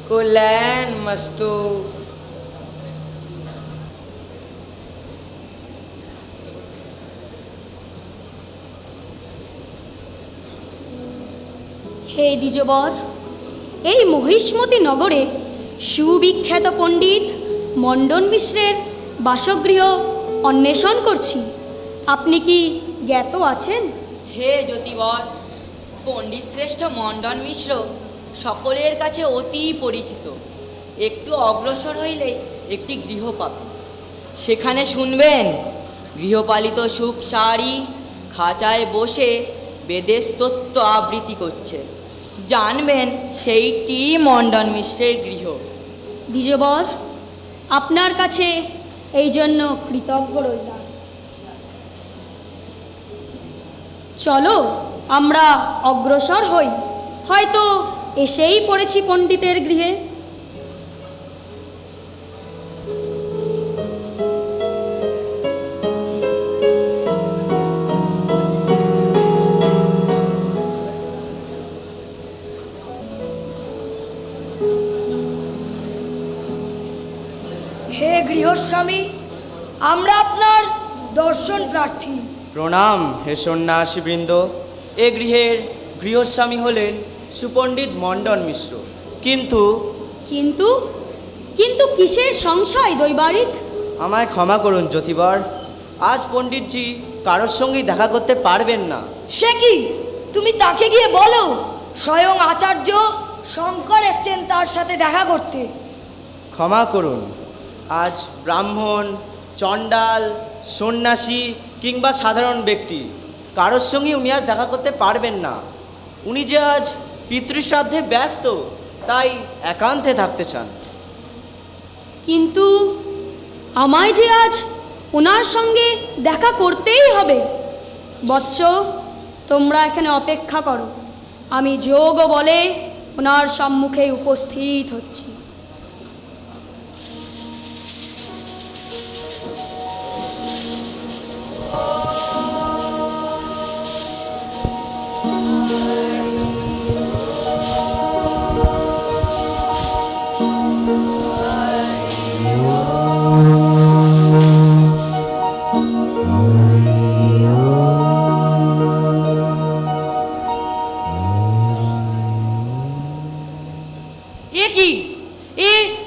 কল্যাণ মস্তু। হে দ্বিজবর, এই মহিষ্মতি নগরে সুবিখ্যাত পণ্ডিত মণ্ডন মিশ্রের বাসগৃহ অন্বেষণ করছি। আপনি কি জ্ঞাত আছেন? হে জ্যোতিবর, পণ্ডিত শ্রেষ্ঠ মণ্ডন মিশ্র সকলের কাছে অতি পরিচিত। একটু অগ্রসর হইলেই একটি গৃহ পাবেন। সেখানে শুনবেন গৃহপালিত সুখ সারি খাঁচায় বসে বেদের তত্ত্ব আবৃত্তি করছে। জানবেন সেইটি মণ্ডন মিশ্রের গৃহ। দ্বিজবর, আপনার কাছে এই জন্য কৃতজ্ঞ রইলাম। চলো আমরা অগ্রসর হই। হয়তো এসেই পড়েছি পণ্ডিতের গৃহে। হে গৃহস্বামী, আমরা আপনার দর্শন প্রার্থী। প্রণাম হে সন্ন্যাসী বৃন্দ। এ গৃহের গৃহস্বামী হলেন সুপণ্ডিত মণ্ডন মিশ্র। কিন্তু কিন্তু কিন্তু কিসের সংশয় দৈবারিক? আমায় ক্ষমা করুন জ্যোতিবর, আজ পণ্ডিতজি কারোর সঙ্গেই দেখা করতে পারবেন না। সে কি? তুমি তাকে গিয়ে বলো স্বয়ং আচার্য শঙ্কর এসছেন তার সাথে দেখা করতে। ক্ষমা করুন, আজ ব্রাহ্মণ, চণ্ডাল, সন্ন্যাসী কিংবা সাধারণ ব্যক্তি কারোর সঙ্গে উনি আজ দেখা করতে পারবেন না। উনি যে আজ পিতৃশ্রাদ্ধে ব্যস্ত, তাই একান্তে থাকতে চান। কিন্তু আমায় যে আজ ওনার সঙ্গে দেখা করতেই হবে। বৎস, তোমরা এখানে অপেক্ষা করো, আমি যোগ বলে ওনার সম্মুখে উপস্থিত হচ্ছি।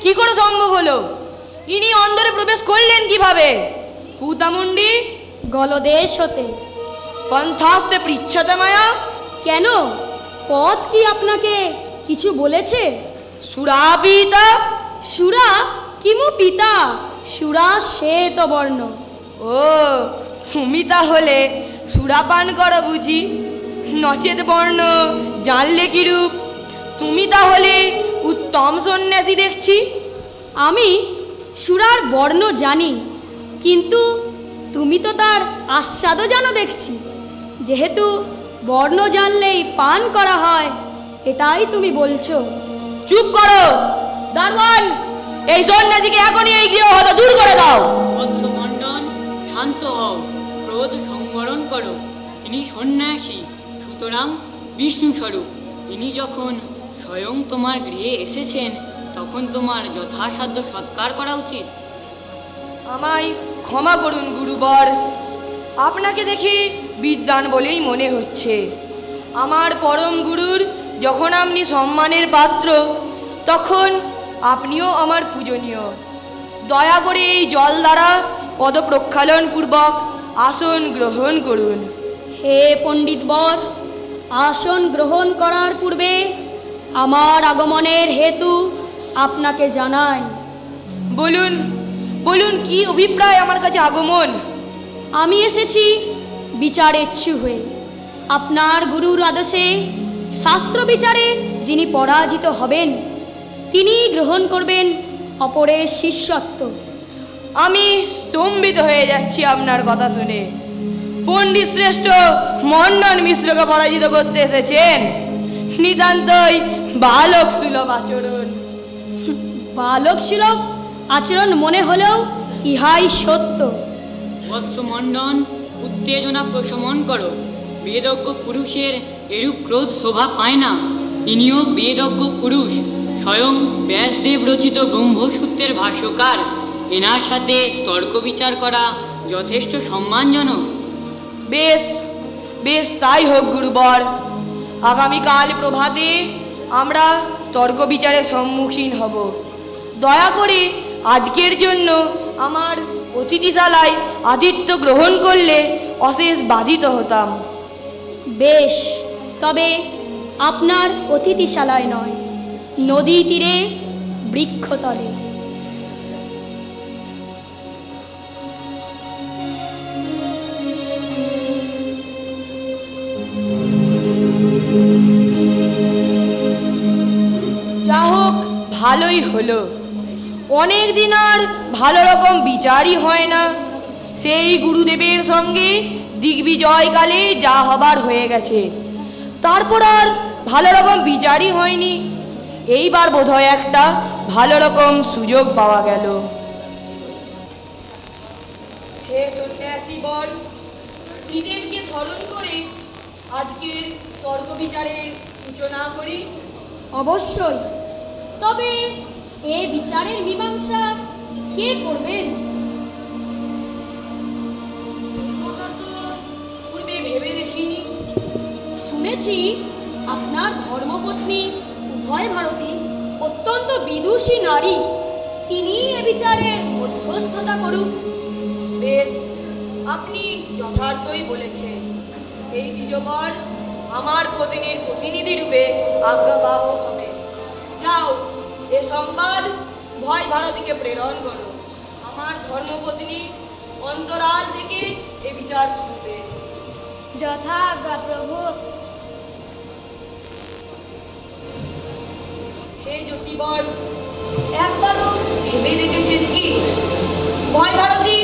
কি করে সম্ভব হলো? ইনি অন্দরে প্রবেশ করলেন কিভাবে? কুতামুন্ডি গলদেশ হতে। পন্থাস্তে পৃচ্ছতে মায়া। কেন, পথ কি আপনাকে কিছু বলেছে? সুরা পিতা। সুরা কিমু পিতা, সুরা শ্বেত বর্ণ। ও, তুমি তাহলে সুরা পান করো বুঝি? নচেত বর্ণ জানলে কিরূপ? তুমি তাহলে উত্তম সন্ন্যাসী দেখছি। আমি সুরার বর্ণ জানি, কিন্তু তুমি তো তার আস্বাদও জানো দেখছি। যেহেতু বর্ণ জানলেই পান করা হয়, এটাই তুমি বলছো। চুপ করো দারোয়ান, এই সন্ন্যাসীকে এখনই এই গৃহ হতে দূর করে দাও। বৎস মণ্ডন, শান্ত হও, ক্রোধ সংবরণ করো। ইনি সন্ন্যাসী, সুতরাং বিষ্ণু স্বরূপ। ইনি যখন স্বয়ং তোমার গৃহে এসেছেন, তখন তোমার যথাসাধ্য সৎকার করা উচিত। আমায় ক্ষমা করুন গুরুবর, আপনাকে দেখি বিদ্বান বলেই মনে হচ্ছে। আমার পরম গুরুর যখন আপনি সম্মানের পাত্র, তখন আপনিও আমার পূজনীয়। দয়া করে এই জল দ্বারা পদ প্রক্ষালন পূর্বক আসন গ্রহণ করুন। হে পণ্ডিত বর, আসন গ্রহণ করার পূর্বে আমার আগমনের হেতু আপনাকে জানাই। বলুন বলুন, কি অভিপ্রায় আমার কাছে আগমন? আমি এসেছি বিচারেচ্ছু হয়ে। আপনার গুরুর আদেশে শাস্ত্র বিচারে যিনি পরাজিত হবেন, তিনি গ্রহণ করবেন অপরের শিষ্যত্ব। আমি স্তম্ভিত হয়ে যাচ্ছি আপনার কথা শুনে। পণ্ডিত শ্রেষ্ঠ মণ্ডন মিশ্রকে পরাজিত করতে এসেছেন। নিতান্তই বালক সুলভ আচরণ। বালক সুলভ আচরণ মনে হলেও ইহাই সত্য। বৎস মণ্ডন, উত্তেজনা প্রশমন করো। বেদজ্ঞ পুরুষের এরূপ ক্রোধ শোভা পায় না। ইনিও বেদজ্ঞ পুরুষ, স্বয়ং ব্যাসদেব রচিত ব্রহ্মসূত্রের ভাষ্যকার। এনার সাথে তর্ক বিচার করা যথেষ্ট সম্মানজনক। বেশ বেশ, তাই হোক গুরুবর। আগামীকাল প্রভাতে আমরা তর্ক বিচারে সম্মুখীন হব। দয়া করে আজকের জন্য আমার অতিথিশালায় আতিথ্য গ্রহণ করলে অশেষ বাধিত হতাম। বেশ, তবে আপনার অতিথিশালায় নয়, নদী তীরে বৃক্ষতলে। যা হোক, ভালোই হলো। অনেক দিন আর ভালো রকম বিচারই হয় না। সেই গুরুদেবের সঙ্গে দিগ্বিজয়কালে যা হবার হয়ে গেছে। তারপর আর ভালো রকম বিচারই হয়নি। এইবার বোধহয় একটা ভালো রকম সুযোগ পাওয়া গেল। হে সন্ন্যাসী বর, ত্রিদেবকে স্মরণ করে আজকের তর্ক বিচারের সূচনা করি। অবশ্যই। তবে এ বিচারের মীমাংসা কে করবেন? পূর্বে ভেবে দেখিনি। শুনেছি আপনার ধর্মপত্নী উভয় ভারতী অত্যন্ত বিদুষী নারী। তিনি এ বিচারের মধ্যস্থতা করুন। বেশ, আপনি যথার্থই বলেছেন। এই দ্বিজবর আমার পত্নীর প্রতিনিধি রূপে আজ্ঞাবাহক হবে। যাও, এ সংবাদ উভয় ভারতীকে প্রেরণ করো। আমার ধর্মপত্নী অন্তরাল থেকে এ বিচার শুনবে। যথা আজ্ঞা প্রভু। হে জ্যোতিবর, একবারও ভেবে দেখেছেন কি উভয় ভারতী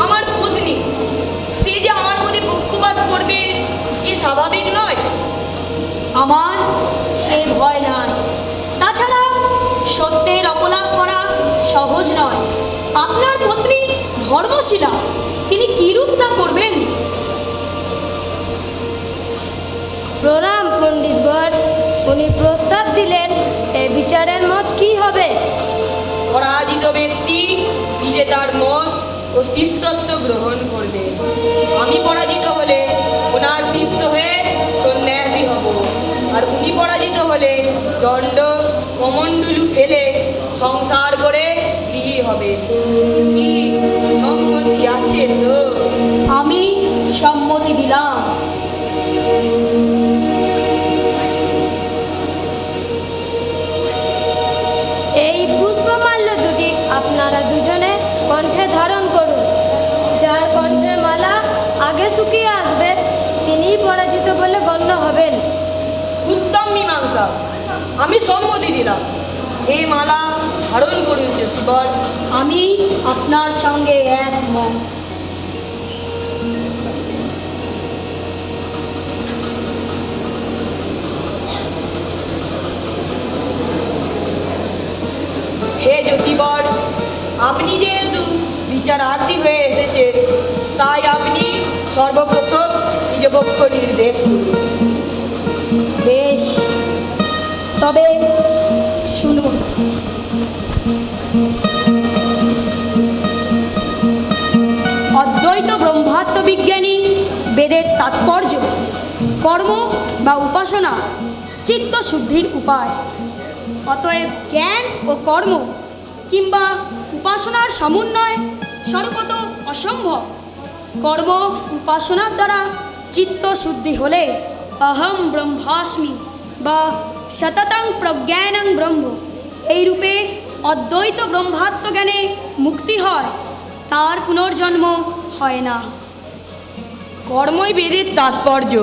আমার পত্নী, সে যে আমার প্রতি পক্ষপাত করবে এ স্বাভাবিক নয়। আমার সে ভয় নাই। তাছাড়া সত্যের অপলাপ করা সহজ নয়। আপনার পত্নী ধর্মশীলা, তিনি কিরূপ তা করবেন? প্রণাম পণ্ডিত বর। উনি প্রস্তাব দিলেন, এ বিচারের মত কি হবে? পরাজিত ব্যক্তি বিজেতার মত ও শিষ্যত্ব গ্রহণ করবে। আমি পরাজিত হলে ওনার শিষ্য হয়ে সন্ন্যাসী হব, আর উনি পরাজিত হলে দণ্ড কমণ্ডলু ফেলে সংসার করে গৃহী হবে। কি সম্মতি আছে তো? আমি সম্মতি দিলাম। এই পুষ্পমাল্য দুটি আপনারা দুজনে কণ্ঠে ধারণ করুন। যার কণ্ঠের মালা আগে শুকিয়ে আসবে তিনিই পরাজিত বলে গণ্য হবেন। উত্তম মীমাংসা, আমি সম্মতি দিলাম। এই মালা ধারণ করুন জ্যোতিবর। আমি আপনার সঙ্গে একমত। হে জ্যোতিবর, আপনি যেহেতু বিচারার্থী হয়ে এসেছেন, তাই আপনি সর্বপ্রথম নিজ পক্ষ নির্দেশ করুন। বেশ, তবে শুনুন। অদ্বৈত ব্রহ্মাত্ম বিজ্ঞানী বেদের তাৎপর্য কর্ম বা উপাসনা চিত্তশুদ্ধির উপায়। অতএব জ্ঞান ও কর্ম কিংবা উপাসনার সমন্বয় সর্বত অসম্ভব। কর্ম উপাসনার দ্বারা চিত্তশুদ্ধি হলে অহম ব্রহ্মাস্মি বা সততং প্রজ্ঞানং ব্রহ্ম এই রূপে অদ্বৈত ব্রহ্মাত্ম জ্ঞানে মুক্তি হয়, তার পুনর্জন্ম হয় না। কর্মই বেদের তাৎপর্য।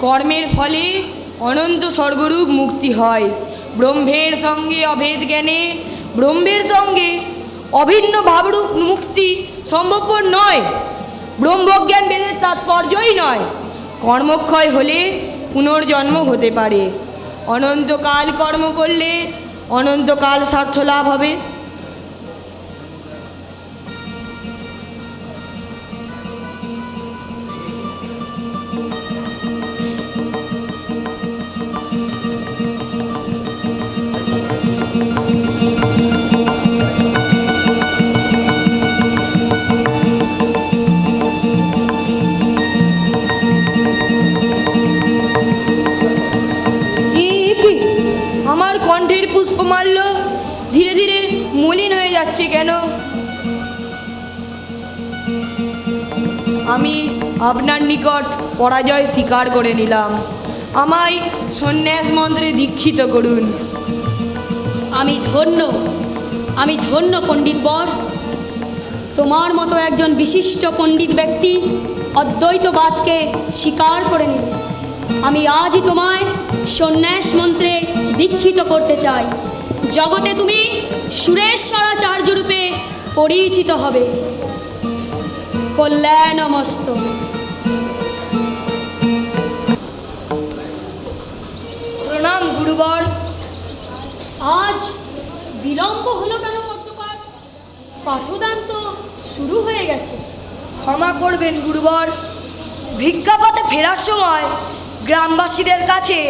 কর্মের ফলে অনন্ত স্বর্গরূপ মুক্তি হয়। ব্রহ্মের সঙ্গে অভেদ জ্ঞানে ব্রহ্মের সঙ্গে অভিন্ন ভাবরূপ মুক্তি সম্ভবপর নয়। ব্রহ্মজ্ঞান বেদের তাৎপর্যই নয়। কর্মক্ষয় হলে পুনর্জন্ম হতে পারে। অনন্তকাল কর্ম করলে অনন্তকাল স্বার্থ লাভ হবে। আমার কণ্ঠের পুষ্পমাল্য ধীরে ধীরে মলিন হয়ে যাচ্ছে কেন? আমি আপনার নিকট পরাজয় স্বীকার করে নিলাম। আমায় সন্ন্যাস মন্ত্রে দীক্ষিত করুন। আমি ধন্য পণ্ডিত বর। তোমার মতো একজন বিশিষ্ট পণ্ডিত ব্যক্তি অদ্বৈতবাদকে স্বীকার করে নিলে আমি আজই তোমায় সন্ন্যাস মন্ত্রে দীক্ষিত করতে চাই। জগতে তুমি সুরেশ্বরাচার্য রূপে পরিচিত হবে। কল্যাণমস্তু। গুরুবর। আজ বিলম্ব হলো কেন পদ্মপাদ? পাঠদান তো শুরু হয়ে গেছে। ক্ষমা করবেন গুরুবর, ভিক্ষাপথে ফেরার সময় গ্রামবাসীদের কাছে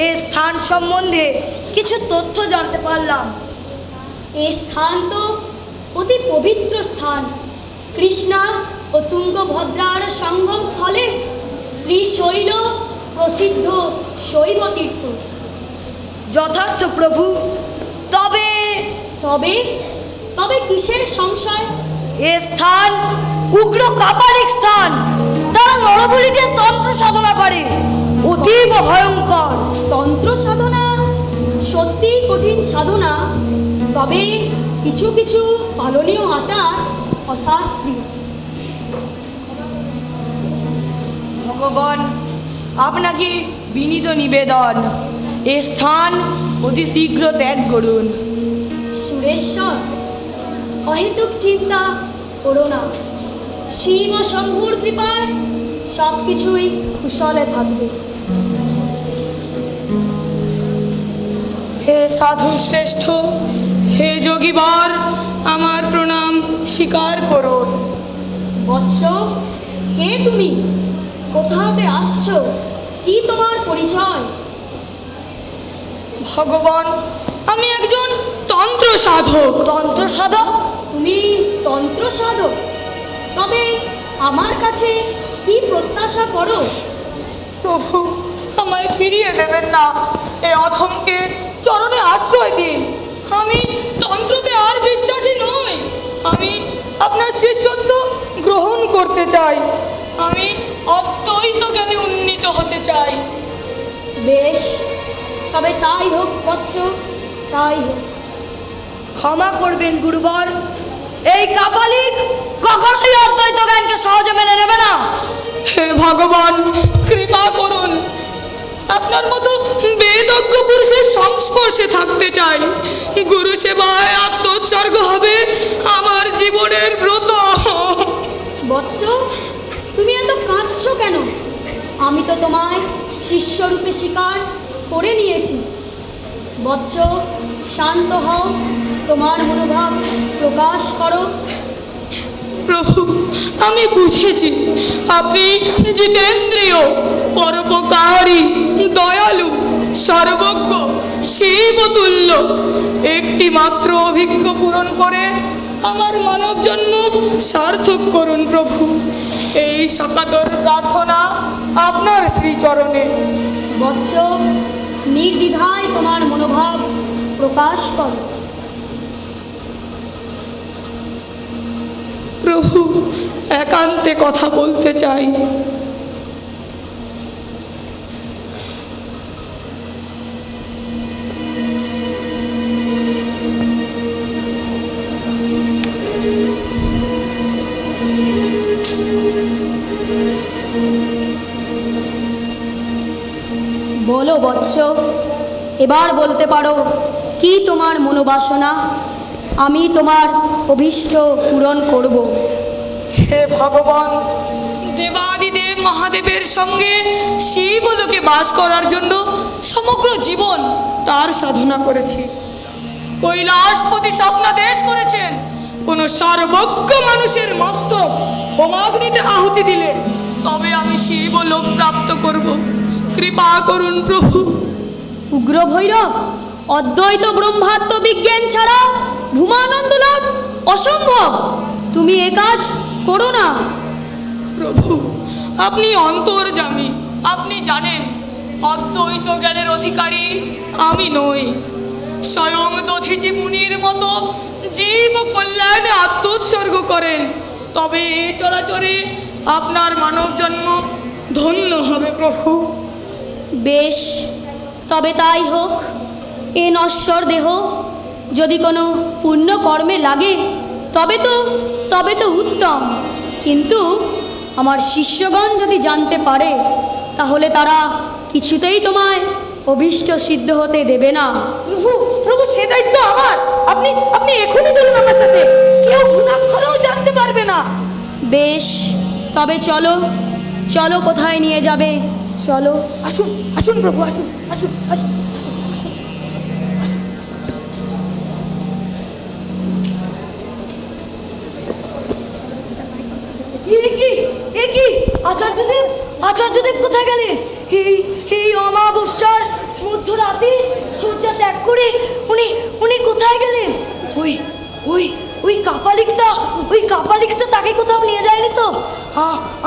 এ স্থান সম্বন্ধে কিছু তথ্য জানতে পারলাম। এই স্থান তো অতি পবিত্র স্থান। কৃষ্ণা ও তুঙ্গভদ্রার সঙ্গম স্থলে শ্রীশৈল প্রসিদ্ধ শৈব তীর্থ। যথার্থ প্রভু। তবে তবে তবে কিসের সংশয়? এ স্থান উগ্র কাপালিক স্থান। তারা নরবলিতে তন্ত্র সাধনা করে, অতীব ভয়ঙ্কর। তন্ত্র সাধনা সত্যি কঠিন সাধনা, তবে কিছু কিছু পালনীয় আচার অশাস্ত্রীয়। ভগবান, আপনাকে বিনীত নিবেদন, এ স্থান অতি শীঘ্র ত্যাগ করুন। সুরেশ্বর, অহেতুক চিন্তা করো না। শিব ও শম্ভুর কৃপায় সব কিছুই কুশলে থাকবে। হে সাধু শ্রেষ্ঠ, হে যোগীবর, আমার প্রণাম স্বীকার করুন। বৎস, কে তুমি? কোথা হতে আসছো? কি তোমার পরিচয়? ভগবান, আমি একজন তন্ত্র সাধক। তন্ত্র সাধক? তুমি তন্ত্র সাধক? তবে আমার কাছে কি প্রত্যাশা করো? প্রভু, আমায় ফিরিয়ে দেবেন না, এ অধমকে চরণে আশ্রয় দিন। আমি তন্ত্রতে আর বিশ্বাসী নই। আমি আপনার শিষ্যত্ব গ্রহণ করতে চাই। আমি অদ্বৈত জ্ঞানে উন্নীত হতে চাই। বেশ, তবে তাই হোক বৎস, তাই হোক। ক্ষমা করবেন গুরুবর, এই কাপালিক কখনোই অদ্বৈত জ্ঞানকে সহজে মেনে নেবে না। হে ভগবান, কৃপা করুন। আপনার মতো বেদজ্ঞ পুরুষের সংস্পর্শে থাকতে চাই। গুরু সেবায় আত্মোৎসর্গ হবে আমার জীবনের ব্রত। বৎস, তুমি এত কাঁদছো কেন? আমি তো তোমায় শিষ্যরূপে স্বীকার করে নিয়েছি। বৎস, শান্ত হও, তোমার মনোভাব প্রকাশ করো। প্রভু, আমি বুঝেছি আপনি জিতেন্দ্রিয়, পরোপকারী, দয়ালু, সর্বজ্ঞ, শিবতুল্য। একটি মাত্র অভিজ্ঞ পূরণ করে আমার মানব জন্ম সার্থক করুন প্রভু। এই সকাতর প্রার্থনা আপনার শ্রীচরণে। বৎস, নির্দ্বিধায় তোমার মনোভাব প্রকাশ করো। প্রভু, একান্তে কথা বলতে চাই। বলো বৎস, এবার বলতে পারো কি তোমার মনোবাসনা? আমি তোমার অভীষ্ট পূরণ করব। হে ভগবান, দেবাদিদেব মহাদেবের সঙ্গে শিবলোকে বাস করার জন্য সমগ্র জীবন তার সাধনা করেছি। কৈলাসপতি স্বপ্নাদেশ করেছেন, কোন সর্বজ্ঞ মানুষের মস্তক হোমাগ্নিতে আহুতি দিলে তবে আমি শিবলোক প্রাপ্ত করব। কৃপা করুন প্রভু। উগ্র ভৈরব, অদ্বৈত ব্রহ্মাত্ম বিজ্ঞান ছাড়া ভূমানন্দ লাভ অসম্ভব। তুমি এ কাজ করো না। প্রভু, আপনি অন্তর্যামী, আপনি জানেন অদ্বৈত জ্ঞানের অধিকারী আমি নই। স্বয়ং দধিচি মুনির মতো জীব কল্যাণে আত্মোৎসর্গ করেন, তবে এ চরাচরে আপনার মানব জন্ম ধন্য হবে প্রভু। বেশ, তবে তাই হোক। এ নশ্বর দেহ যদি কোনো পুণ্য কর্মে লাগে তবে তো উত্তম। কিন্তু আমার শিষ্যগণ যদি জানতে পারে, তাহলে তারা কিছুতেই তোমায় অভীষ্ট সিদ্ধ হতে দেবে না। প্রভু, প্রভু, সে দায়িত্ব আমার। আপনি এখনই চলুন আমার সাথে, কেউ ঘুণাক্ষরেও জানতে পারবে না। বেশ, তবে চলো চলো, কোথায় নিয়ে যাবে চলো। আসুন আসুন প্রভু, আসুন আসুন আসুন আসুন। আচার্যদেব কোথায় গেলেন? এই অমাবস্যার মধ্যরাতে সূর্যা ত্যাগ করে উনি কোথায় গেলেন? ওই কাপালিকটা তাকে কোথাও নিয়ে যায়নি তো?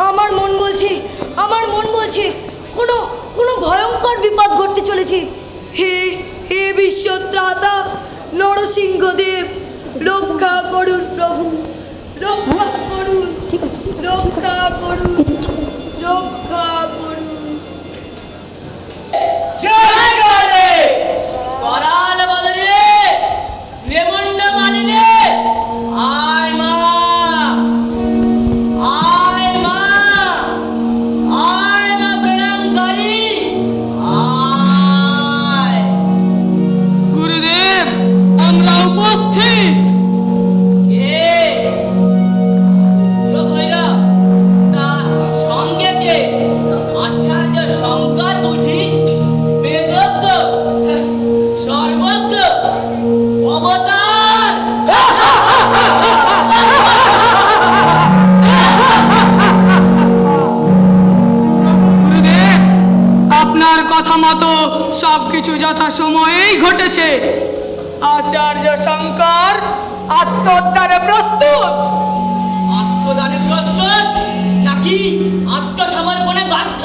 আমার মন বলছে কোনো ভয়ঙ্কর বিপদ ঘটতে চলেছে। হে বিশ্বত্রাতা নরসিংহদেব, রক্ষা করুন প্রভু, রক্ষা করুন, রক্ষা করুন, রক্ষা করুন। করাল বদলে রেমন্ড মানিলে আয় মা, আয় মা, আয় মা প্রণামকারী, আয়। গুরুদেব, আমরা উপস্থিত। কে? ভৈরব, তা সঙ্গে কে? আচার্য শঙ্কর বুঝি? বেদজ্ঞ, সর্বজ্ঞ, অবতার। গুরুদেব, আপনার কথা মতো সবকিছু যথাসময়েই ঘটেছে। আচার্য শঙ্কর আত্মোদ্ধারে প্রস্তুত। আত্মদানে প্রস্তুত নাকি আত্মসমর্পণে বাধ্য?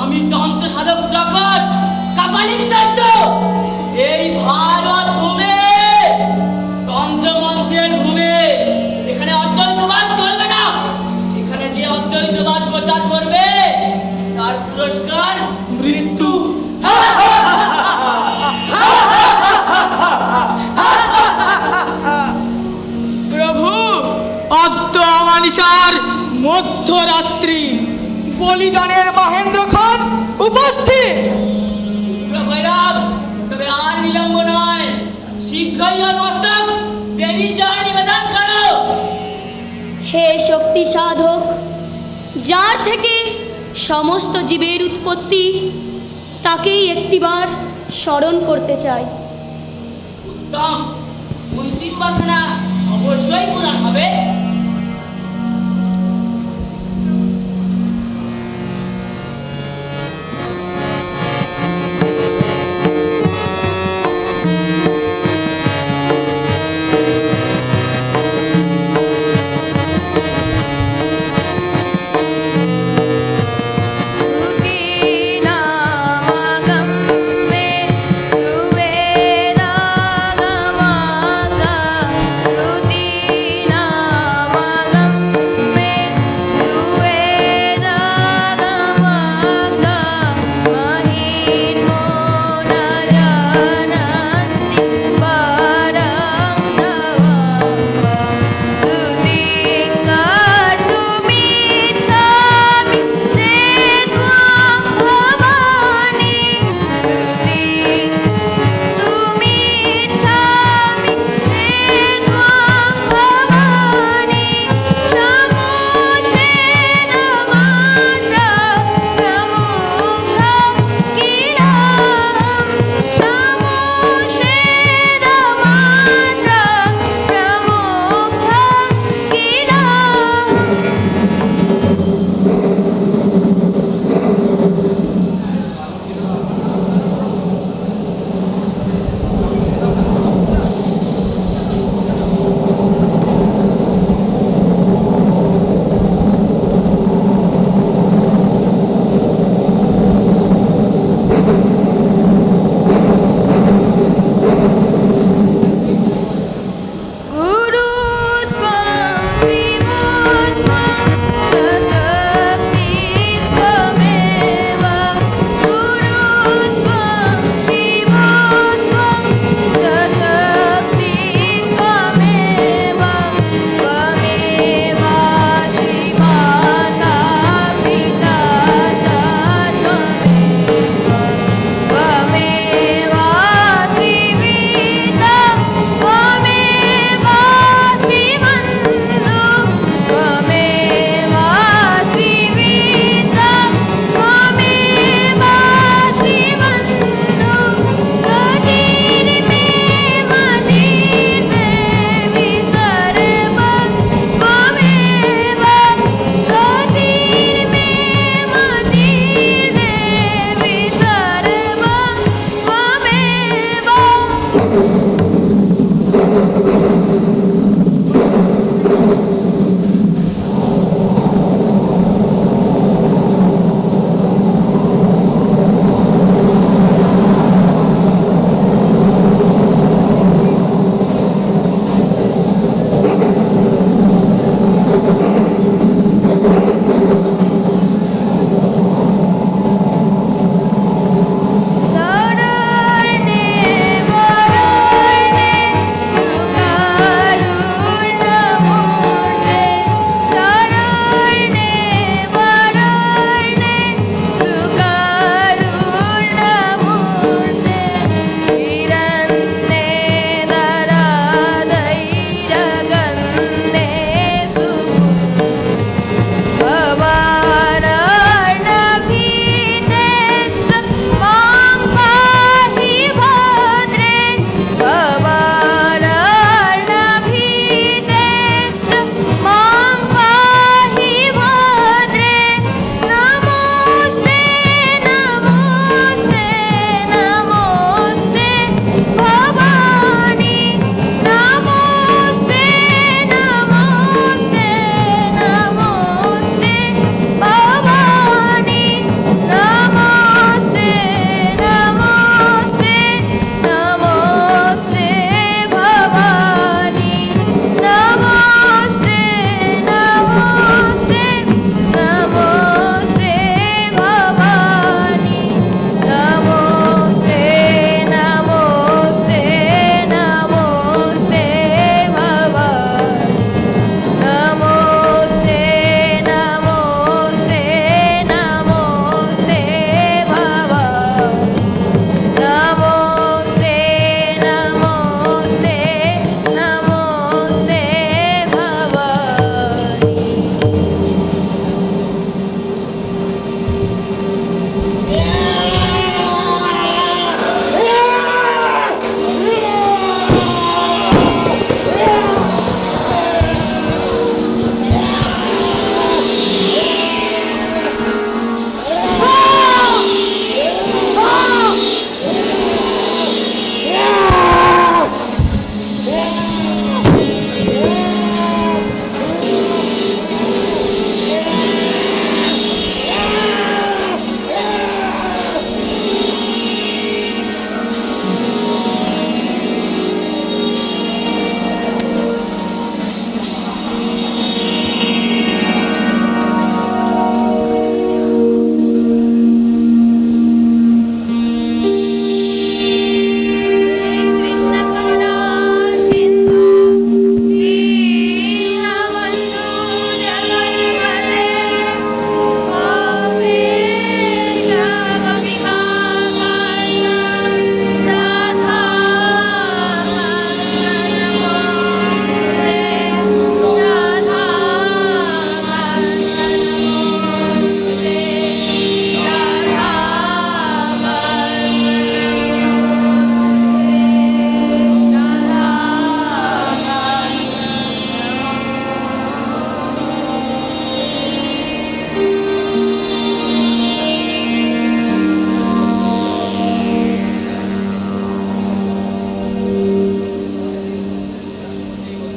আমি তন্ত্র সাধক প্রকট, কাপালিক শ্রেষ্ঠ। এই ভারত ভূমে, তন্ত্র মন্ত্রের ভূমে, এখানে অদ্বৈতবাদ চলবে না। এখানে যে অদ্বৈতবাদ প্রচার করবে তার পুরস্কার মৃত্যু। প্রভু, অদ্য অমানিসার মধ্যরাত্রি বলিদানের মহেন্দ্রক্ষণ উপস্থিত। ভৈরব, তবে আর বিলম্ব নয়, শীঘ্রই ওর মস্তক দেবীর চরণে নিবেদন করো। হে শক্তি সাধক, যার থেকে সমস্ত জীবের উৎপত্তি, তাকেই একটিবার স্মরণ করতে চাই। উত্তম, মন্ত্রীর বাসনা অবশ্যই পূরণ হবে। Rutina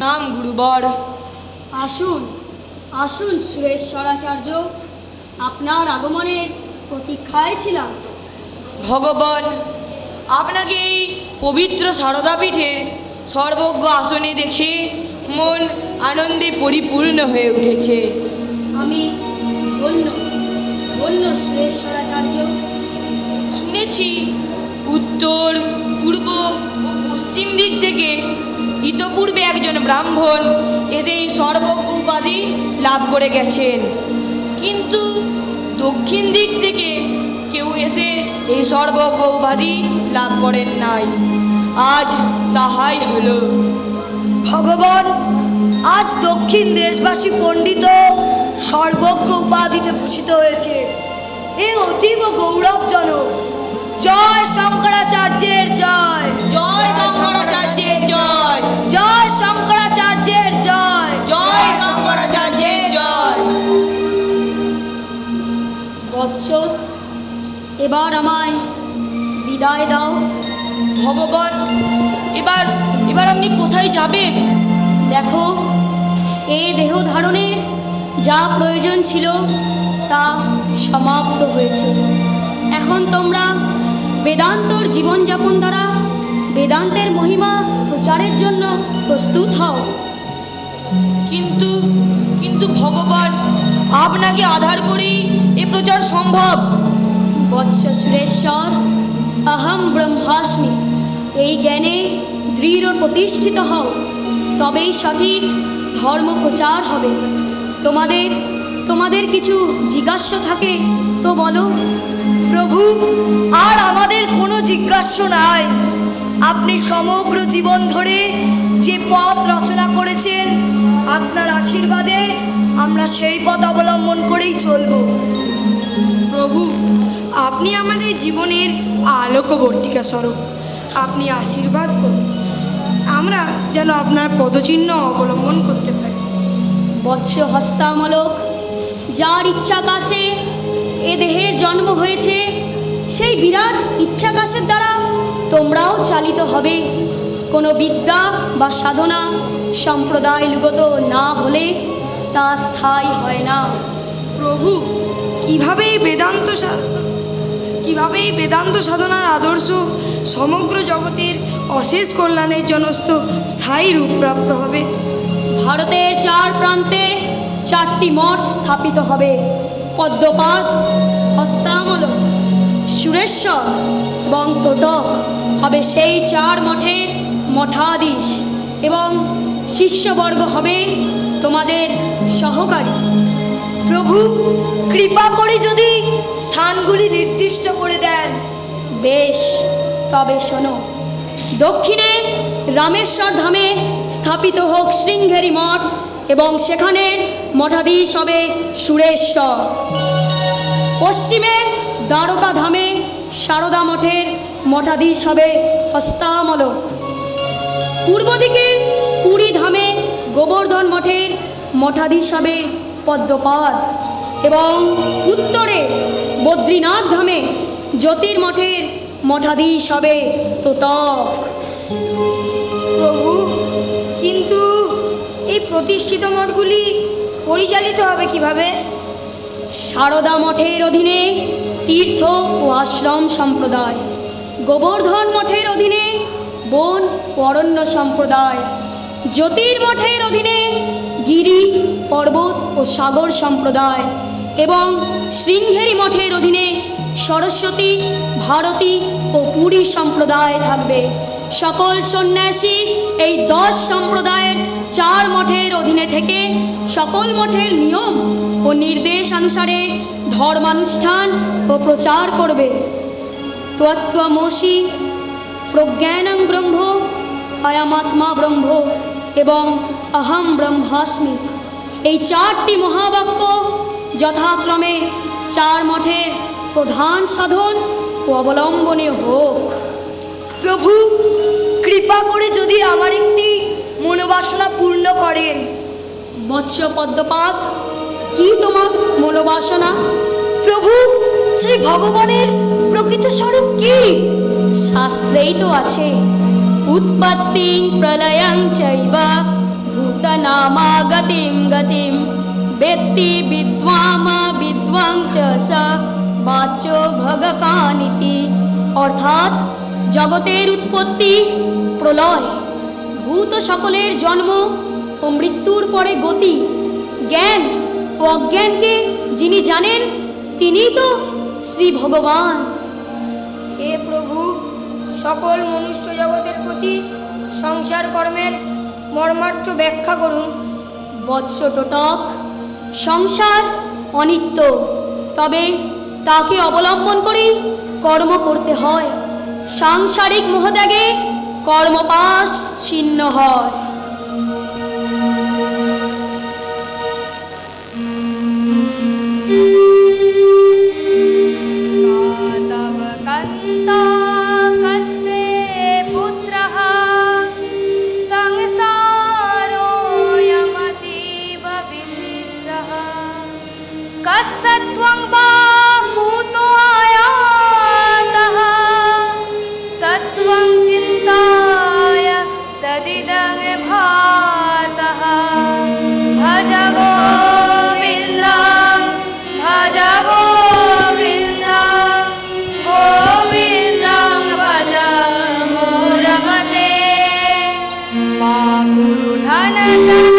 নাম গুরুবর। আসুন আসুন সুরেশ্বরাচার্য, আপনার আগমনের প্রতীক্ষায় ছিলাম। ভগবান, আপনাকে এই পবিত্র সারদাপীঠের সর্বজ্ঞ আসনে দেখে মন আনন্দে পরিপূর্ণ হয়ে উঠেছে। আমি ধন্য ধন্য সুরেশ্বরাচার্য। শুনেছি উত্তর, পূর্ব ও পশ্চিম দিক থেকে ইতপূর্বে একজন ব্রাহ্মণ এসে এই সর্বজ্ঞ উপাধি লাভ করে গেছেন, কিন্তু দক্ষিণ দিক থেকে কেউ এসে এই সর্বজ্ঞ উপাধি লাভ করেন নাই। আজ তাহাই হলো। ভগবান, আজ দক্ষিণ দেশবাসী পণ্ডিত সর্বজ্ঞ উপাধিতে ভূষিত হয়েছে। এ অতীব গৌরবজনক। জয় শঙ্করাচার্যের জয়, জয় শঙ্করাচার্যের জয়, জয় শঙ্করাচার্যের জয়, জয় শঙ্করাচার্যের জয়। বৎস, এবার আমায় বিদায় দাও। ভগবান, এবার এবার আপনি কোথায় যাবেন? দেখো, এই দেহ ধারণের যা প্রয়োজন ছিল তা সমাপ্ত হয়েছে। এখন তোমরা বেদান্তর জীবনযাপন দ্বারা বেদান্তের মহিমা প্রচারের জন্য প্রস্তুত হও। কিন্তু কিন্তু ভগবান, আপনাকে আধার করেই এ প্রচার সম্ভব। বৎস সুরেশ্বর, অহম ব্রহ্মাস্মি, এই জ্ঞানে দৃঢ় প্রতিষ্ঠিত হও, তবেই সঠিক ধর্ম প্রচার হবে। তোমাদের তোমাদের কিছু জিজ্ঞাসা থাকে তো বলো। প্রভু, আর আমাদের কোনো জিজ্ঞাসা নাই। আপনি সমগ্র জীবন ধরে যে পথ রচনা করেছেন, আপনার আশীর্বাদে আমরা সেই পথ অবলম্বন করেই চলব। প্রভু, আপনি আমাদের জীবনের আলোকবর্তিকা স্বরূপ। আপনি আশীর্বাদ করুন, আমরা যেন আপনার পদচিহ্ন অবলম্বন করতে পারি। বৎস হস্তামলক, যার ইচ্ছাকাশে এ দেহের জন্ম হয়েছে, সেই বিরাট ইচ্ছাকাশের দ্বারা তোমরাও চালিত হবে। কোনো বিদ্যা বা সাধনা সম্প্রদায়গত না হলে তা স্থায়ী হয় না। প্রভু, কিভাবে এই বেদান্ত সাধনার আদর্শ সমগ্র জগতের অশেষ কল্যাণের জন্য স্থায়ী রূপ প্রাপ্ত হবে? ভারতের 4 প্রান্তে 4টি মঠ স্থাপিত হবে। পদ্মপাদ, হস্তামলক, সুরেশ্বর এবং তোটক হবে সেই 4 মঠের মঠাধীশ, এবং শিষ্যবর্গ হবে তোমাদের সহকারী। প্রভু, কৃপা করে যদি স্থানগুলি নির্দিষ্ট করে দেন। বেশ, তবে শোনো। দক্ষিণে রামেশ্বর ধামে স্থাপিত হোক শৃঙ্গেরি মঠ, এবং সেখানের মঠাধীশ হবে সুরেশ্বর। পশ্চিমে দ্বারকা ধামে সারদা মঠের মঠাধীশ হবে হস্তামলক। পূর্ব দিকে পুরী ধামে গোবর্ধন মঠের মঠাধীশ হবে পদ্মপাদ, এবং উত্তরে বদ্রীনাথ ধামে জ্যোতির্মঠের মঠাধীশ হবে তোটক। প্রভু, কিন্তু এই প্রতিষ্ঠিত মঠগুলি পরিচালিত হবে কিভাবে? সারদা মঠের অধীনে তীর্থ ও আশ্রম সম্প্রদায়, গোবর্ধন মঠের অধীনে বন ও অরণ্য সম্প্রদায়, জ্যোতির্মঠের অধীনে গিরি, পর্বত ও সাগর সম্প্রদায়, এবং শৃঙ্গেরি মঠের অধীনে সরস্বতী, ভারতী ও পুরী সম্প্রদায় থাকবে। সকল সন্ন্যাসী এই 10 সম্প্রদায়ের 4 মঠের অধীনে থেকে সকল মঠের নিয়ম ও নির্দেশ অনুসারে ধর্মানুষ্ঠান ও প্রচার করবে। তত্ত্বমসি, প্রজ্ঞানং ব্রহ্ম, অয়মাত্মা ব্রহ্ম এবং অহম ব্রহ্মাস্মি, এই 4টি মহাবাক্য যথাক্রমে 4 মঠের প্রধান সাধন ও অবলম্বনে হোক। প্রভু, কৃপা করে যদি আমার একটি মনোবাসনা পূর্ণ করেন। মৎস্য পদ্মপাত, কি তোমার মনোবাসনা? প্রভু, শ্রী ভগবানের প্রকৃত স্বরূপ কি? শাস্ত্রেই তো আছে, উৎপত্তি প্রলয়ং চৈব नित्यनामा गतिं गतिं वेत्ति विद्वाम विद्वां च स বাচ্য ভগকানিতি। অর্থাৎ জগতের উৎপত্তি, প্রলয়, ভূত সকলের জন্ম ও মৃত্যুর পরে গতি, জ্ঞান ও অজ্ঞানকে যিনি জানেন তিনিই তো শ্রী ভগবান। হে প্রভু, সকল মনুষ্য জগতের প্রতি সংসার কর্মের মর্মার্থ ব্যাখ্যা করুন। বৎস টোটক, সংসার অনিত্য, তবে তাকে অবলম্বন করেই কর্ম করতে হয়। সাংসারিক মোহত্যাগে কর্মপাশ ছিন্ন হয়। सत्वं वा कुतो आयातः तत्त्वं चिन्ताय तदिदं भातः। भज गोविन्दं भज गोविन्दं गोविन्दं भज मूढमते मा कुरु धनजा